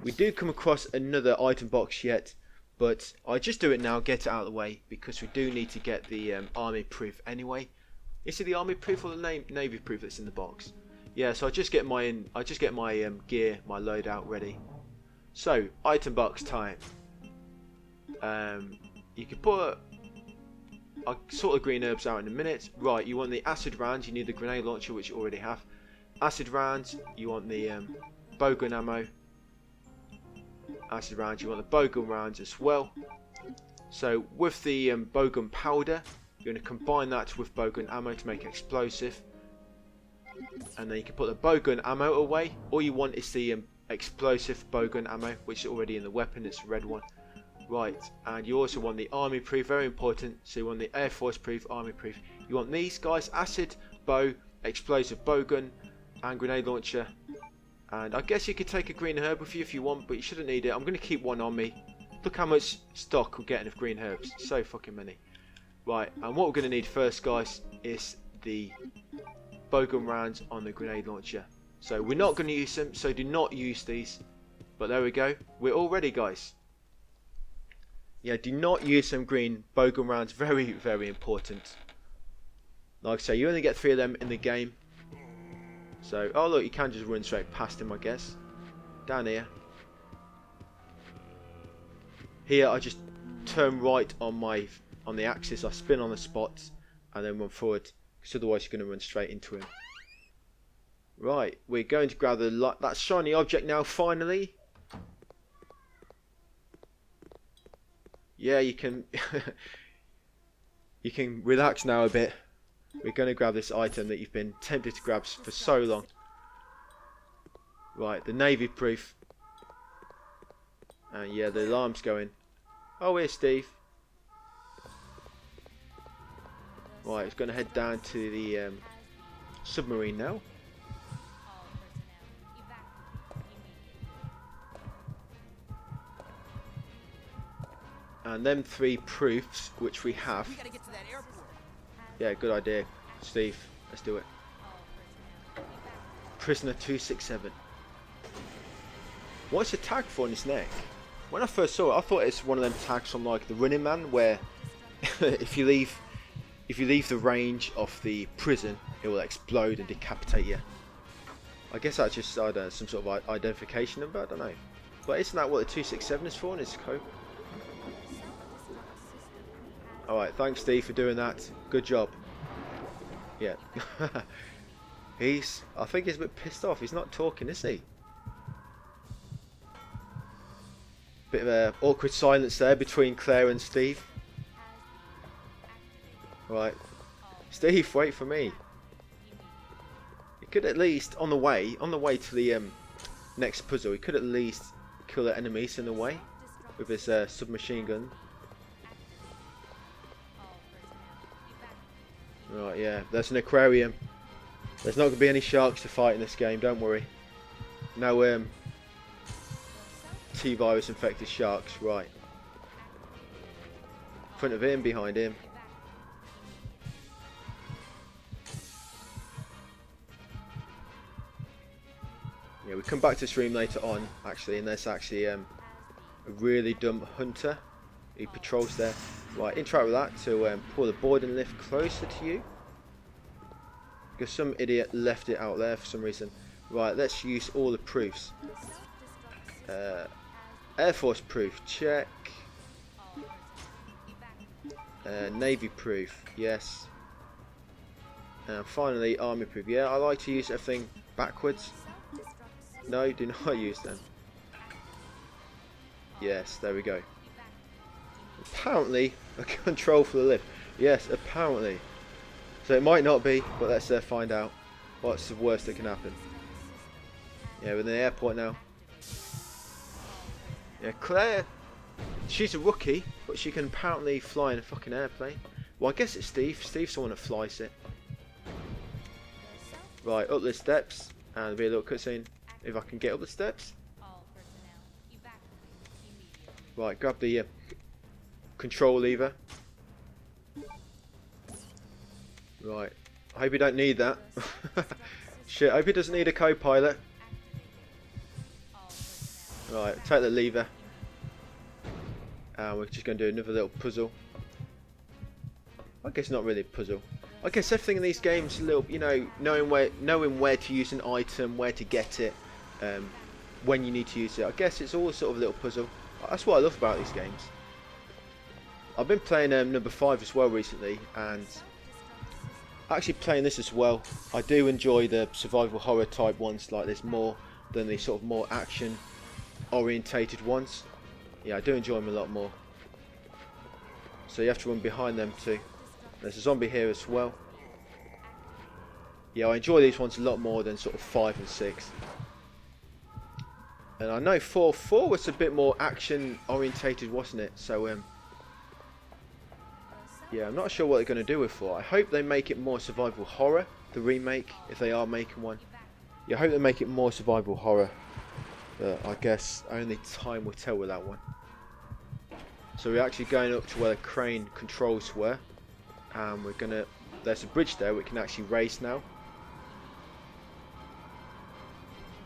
We do come across another item box yet, but I just do it now, get it out of the way, because we do need to get the army proof anyway. Is it the army proof or the navy proof that's in the box? Yeah, so I just get my gear, my loadout ready. So item box time. You can put. I'll sort the green herbs out in a minute. Right, you want the acid rounds. You need the grenade launcher, which you already have. Acid rounds. You want the bowgun ammo. Acid rounds. You want the bowgun rounds as well. So with the bowgun powder, you're going to combine that with bowgun ammo to make explosive. And then you can put the bowgun ammo away. All you want is the explosive bowgun ammo, which is already in the weapon. It's the red one. Right, and you also want the army proof, very important. So you want the Air Force proof, army proof. You want these guys: acid, bow, explosive bowgun, and grenade launcher. And I guess you could take a green herb with you if you want, but you shouldn't need it. I'm going to keep one on me. Look how much stock we're getting of green herbs. So fucking many. Right, and what we're going to need first, guys, is the bowgun rounds on the grenade launcher. So we're not going to use them, so do not use these. But there we go. We're all ready, guys. Yeah, do not use some green bowgun rounds. Very, very important. Like I say, you only get 3 of them in the game. So, oh look, you can just run straight past him, I guess. Down here. Here, I just turn right on the axis. I spin on the spots and then run forward, because otherwise you're going to run straight into him. Right, we're going to grab that shiny object now. Finally. Yeah, you can you can relax now a bit. We're going to grab this item that you've been tempted to grab for so long. Right, the navy proof. And yeah, the alarm's going. Oh, here's Steve. Right, it's going to head down to the submarine now. And them 3 proofs, which we have. Yeah, good idea, Steve. Let's do it. Prisoner 267. What's the tag for on his neck? When I first saw it, I thought it's one of them tags from like the Running Man, where if you leave the range of the prison, it will explode and decapitate you. I guess that's just some sort of identification number. I don't know. But isn't that what the 267 is for in his code? Alright, thanks Steve for doing that. Good job. Yeah. I think he's a bit pissed off. He's not talking, is he? Bit of an awkward silence there between Claire and Steve. Right. Steve, wait for me. He could at least, on the way to the next puzzle, he could at least kill the enemies in the way with his submachine gun. Right, yeah, there's an aquarium. There's not going to be any sharks to fight in this game, don't worry. No T-virus infected sharks, right. In front of him, behind him. Yeah, we come back to this room later on, actually, and there's actually a really dumb hunter. He patrols there. Right, interact with that to pull the boarding lift closer to you. Because some idiot left it out there for some reason. Right, let's use all the proofs. Air Force proof, check. Navy proof, yes. And finally, Army proof. Yeah, I like to use everything backwards. No, do not use them. Yes, there we go. Apparently, a control for the lift. Yes, apparently. So it might not be, but let's find out. What's the worst that can happen? Yeah, we're in the airport now. Yeah, Claire, she's a rookie, but she can apparently fly in a fucking airplane. Well, I guess it's Steve. Steve's the one that flies it. Right, up the steps, and there'll be a little cutscene if I can get up the steps. Right, grab the control lever. Right, I hope you don't need that. Shit, I hope he doesn't need a co-pilot. Right, take the lever. And we're just going to do another little puzzle. I guess not really a puzzle. I guess everything in these games, a little, you know, knowing where to use an item, where to get it, when you need to use it. I guess it's all sort of a little puzzle. That's what I love about these games. I've been playing number 5 as well recently, and actually playing this as well. I do enjoy the survival horror type ones like this more than the sort of more action orientated ones. Yeah, I do enjoy them a lot more. So you have to run behind them too. There's a zombie here as well. Yeah, I enjoy these ones a lot more than sort of 5 and 6. And I know 4 was a bit more action orientated, wasn't it? So yeah, I'm not sure what they're going to do with 4. I hope they make it more survival horror, the remake, if they are making one. Yeah, I hope they make it more survival horror. But I guess only time will tell with that one. So we're actually going up to where the crane controls were. And we're going to... There's a bridge there we can actually race now.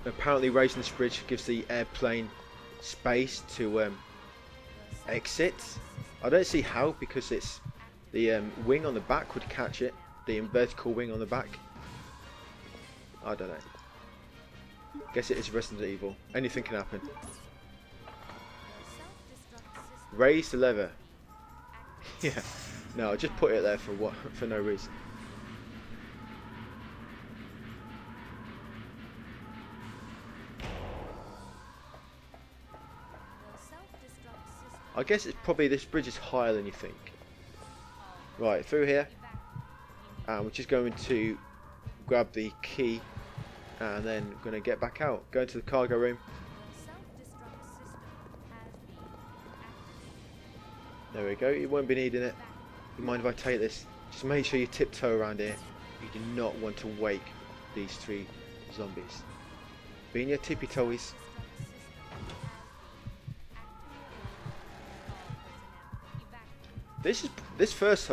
Apparently raising this bridge gives the airplane space to exit. I don't see how, because it's... The wing on the back would catch it. The vertical wing on the back. I don't know. Guess it is Resident Evil. Anything can happen. Raise the lever. Yeah. No, I just put it there for what? For no reason. I guess it's probably this bridge is higher than you think. Right, through here. And we're just going to grab the key. And then we're going to get back out. Go into the cargo room. There we go. You won't be needing it. You mind if I take this? Just make sure you tiptoe around here. You do not want to wake these 3 zombies. Be in your tippy toes. It's the first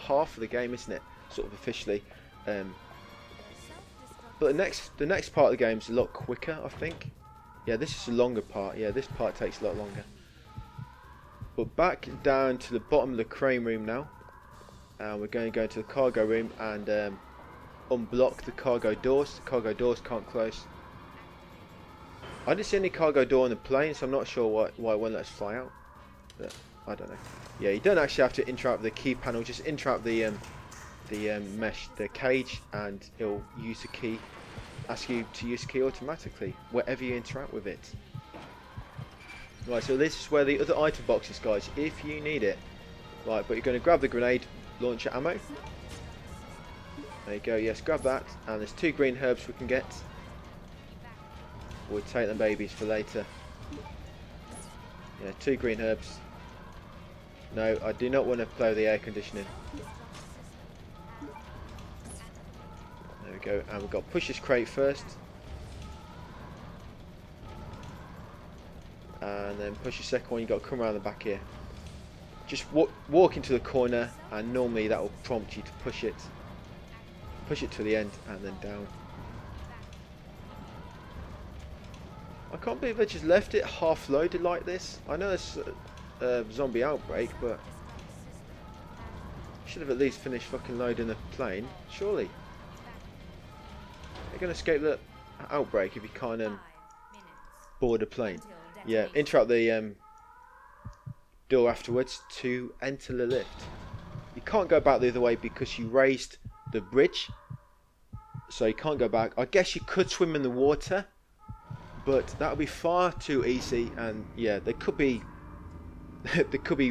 half of the game, isn't it? Sort of officially. But the next part of the game is a lot quicker, I think. Yeah, this is a longer part. Yeah, this part takes a lot longer. But back down to the bottom of the crane room now. And we're going to go into the cargo room and unblock the cargo doors. The cargo doors can't close. I didn't see any cargo door on the plane, so I'm not sure why it won't let us fly out. But I don't know. Yeah, you don't actually have to interact with the key panel. Just interact with the cage, and it'll use the key. Ask you to use the key automatically wherever you interact with it. Right, so this is where the other item box is, guys, if you need it. Right, but you're going to grab the grenade launcher ammo. There you go, yes, grab that. And there's 2 green herbs we can get. We'll take them babies for later. Yeah, 2 green herbs. No, I do not want to blow the air conditioning. There we go, and we've got to push this crate first. And then push the second one, you've got to come around the back here. Just walk into the corner, and normally that will prompt you to push it to the end and then down. can't believe I just left it half loaded like this. I know it's a zombie outbreak, but should have at least finished fucking loading the plane, surely. You're gonna escape the outbreak if you can't board a plane. Yeah, interrupt the door afterwards to enter the lift. You can't go back the other way because you raised the bridge, so you can't go back. I guess you could swim in the water, but that would be far too easy, and yeah, there could be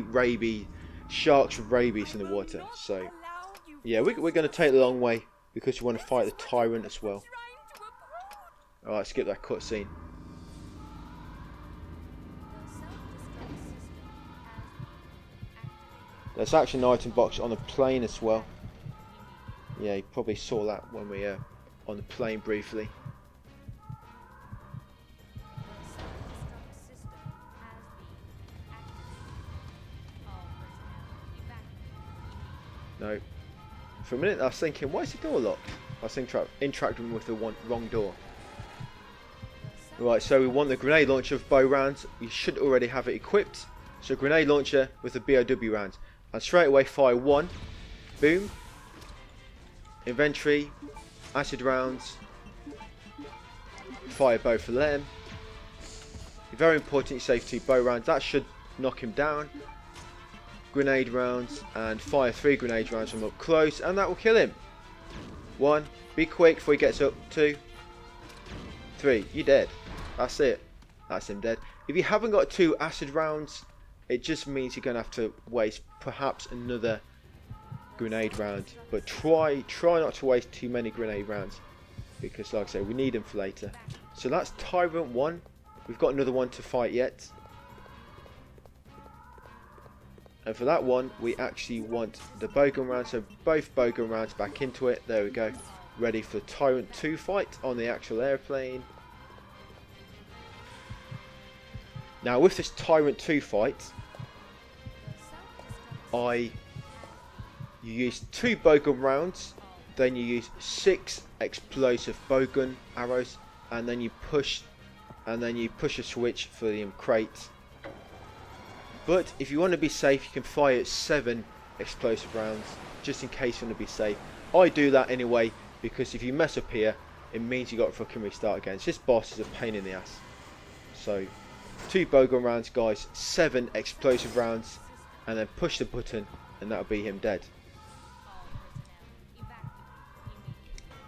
rabies, sharks with rabies in the water. So yeah, we're going to take the long way because we want to fight the Tyrant as well. Alright, skip that cutscene. There's actually an item box on the plane as well. Yeah, you probably saw that when we on the plane briefly. No. For a minute I was thinking, why is the door locked? I was interacting with the wrong door. Right, so we want the grenade launcher of bow rounds. You should already have it equipped. So grenade launcher with the BOW rounds. And straight away fire one. Boom. Inventory. Acid rounds. Fire both of them. Very important you save 2 bow rounds. That should knock him down. Grenade rounds, and fire 3 grenade rounds from up close, and that will kill him. 1, be quick before he gets up. 2, 3, you're dead. That's it. That's him dead. If you haven't got 2 acid rounds, it just means you're going to have to waste perhaps another grenade round. But try not to waste too many grenade rounds, because like I say, we need them for later. So that's Tyrant 1. We've got another one to fight yet. And for that one, we actually want the bowgun round, so both bowgun rounds back into it. There we go. Ready for the Tyrant 2 fight on the actual airplane. Now with this Tyrant 2 fight, you use 2 bowgun rounds, then you use 6 explosive bowgun arrows, and then you push a switch for the crate. But if you want to be safe, you can fire 7 explosive rounds, just in case you want to be safe. I do that anyway, because if you mess up here, it means you got to fucking restart again. This boss is a pain in the ass. So 2 bowgun rounds, guys, 7 explosive rounds, and then push the button, and that'll be him dead.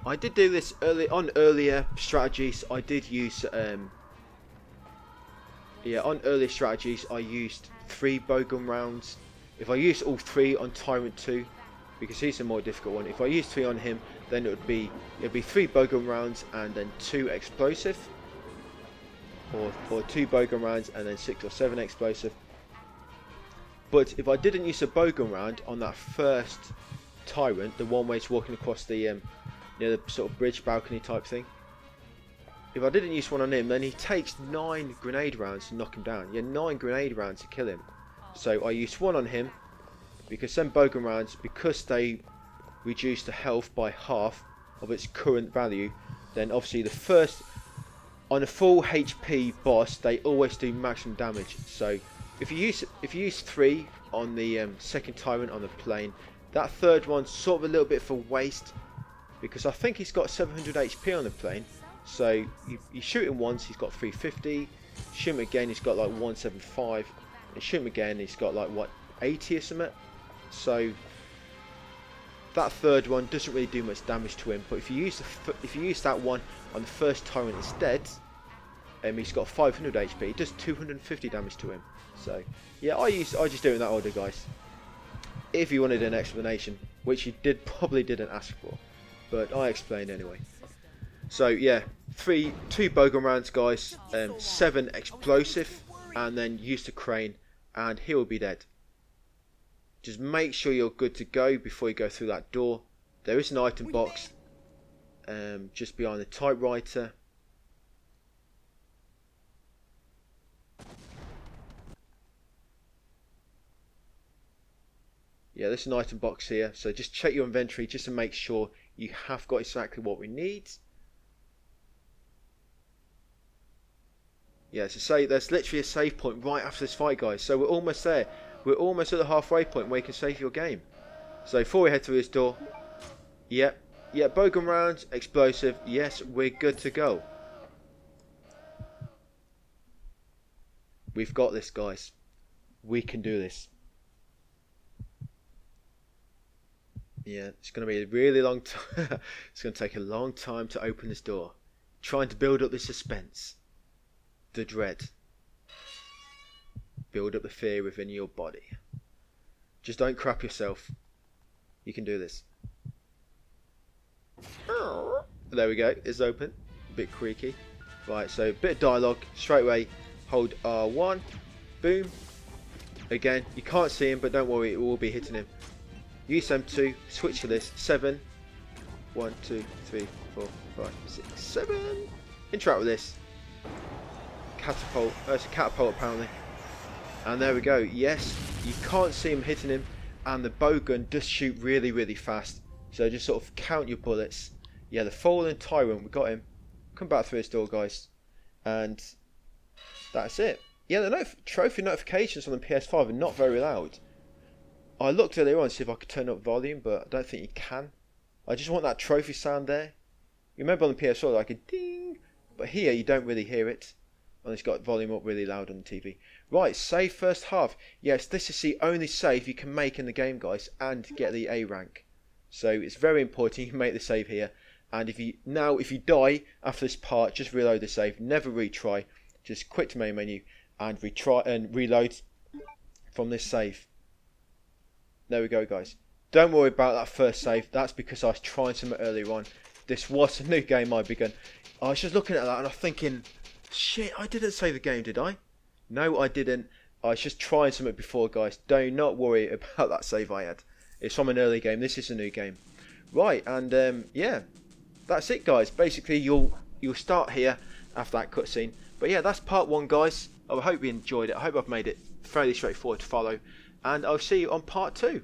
I did do this earlier strategies. I did use on earlier strategies I used 3 bowgun rounds. If I used all 3 on Tyrant 2, because he's a more difficult one, if I used 3 on him, then it'd be 3 bowgun rounds and then 2 explosive, or 2 bowgun rounds and then 6 or 7 explosive. But if I didn't use a bowgun round on that first Tyrant, the one where he's walking across the the sort of bridge balcony type thing, if I didn't use one on him, then he takes 9 grenade rounds to knock him down. Yeah, 9 grenade rounds to kill him. So I used 1 on him, because some bowgun rounds, because they reduce the health by half of its current value, then obviously the first, on a full HP boss, they always do maximum damage. So if you use 3 on the second Tyrant on the plane, that third one's sort of a little bit for waste, because I think he's got 700 HP on the plane. So you shoot him once, he's got 350. Shoot him again, he's got like 175. And shoot him again, he's got like what, 80 or something. So that third one doesn't really do much damage to him. But if you use that one on the first Tyrant instead, he's got 500 HP. It does 250 damage to him. So yeah, I just do it in that order, guys. If you wanted an explanation, which you probably didn't ask for, but I explained anyway. So yeah, 2 bowgun rounds, guys, 7 explosive, and then use the crane, and he will be dead. Just make sure you're good to go before you go through that door. There is an item box just behind the typewriter. Yeah, there's an item box here, so just check your inventory just to make sure you have got exactly what we need. Yeah, there's literally a save point right after this fight, guys. So we're almost there. We're almost at the halfway point where you can save your game. So before we head through this door, yep, bowgun rounds, explosive. Yes, we're good to go. We've got this, guys. We can do this. Yeah, it's going to be a really long time. It's going to take a long time to open this door. Trying to build up the suspense. The dread. Build up the fear within your body. Just don't crap yourself. You can do this. There we go. It's open. A bit creaky. Right, so a bit of dialogue. Straight away, hold R1. Boom. Again, you can't see him, but don't worry, it will be hitting him. Use M2. Switch to this. 7. 1, 2, 3, 4, 5, 6, 7. Interact with this. Catapult. It's a catapult apparently. And there we go. Yes, you can't see him hitting him, and the bowgun does shoot really, really fast. So just sort of count your bullets. Yeah, the fallen Tyrant, we got him. Come back through this door, guys, and that's it. Yeah, the trophy notifications on the PS5 are not very loud. I looked earlier on to see if I could turn up volume, but I don't think you can. I just want that trophy sound there. You remember on the PS4, like a ding, but here you don't really hear it. And it's got volume up really loud on the TV. Right, save first half. Yes, this is the only save you can make in the game, guys, and get the A rank. So it's very important you make the save here. And if you die after this part, just reload the save. Never retry. Just quit to main menu and retry and reload from this save. There we go, guys. Don't worry about that first save. That's because I was trying something earlier on. This was a new game I begun. I was just looking at that and I'm thinking, shit, I didn't save the game, did I? No, I didn't. I was just trying something before, guys. Do not worry about that save I had. It's from an early game. This is a new game. Right, and yeah, that's it, guys. Basically, you'll start here after that cutscene. But yeah, that's part 1, guys. I hope you enjoyed it. I hope I've made it fairly straightforward to follow. And I'll see you on part 2.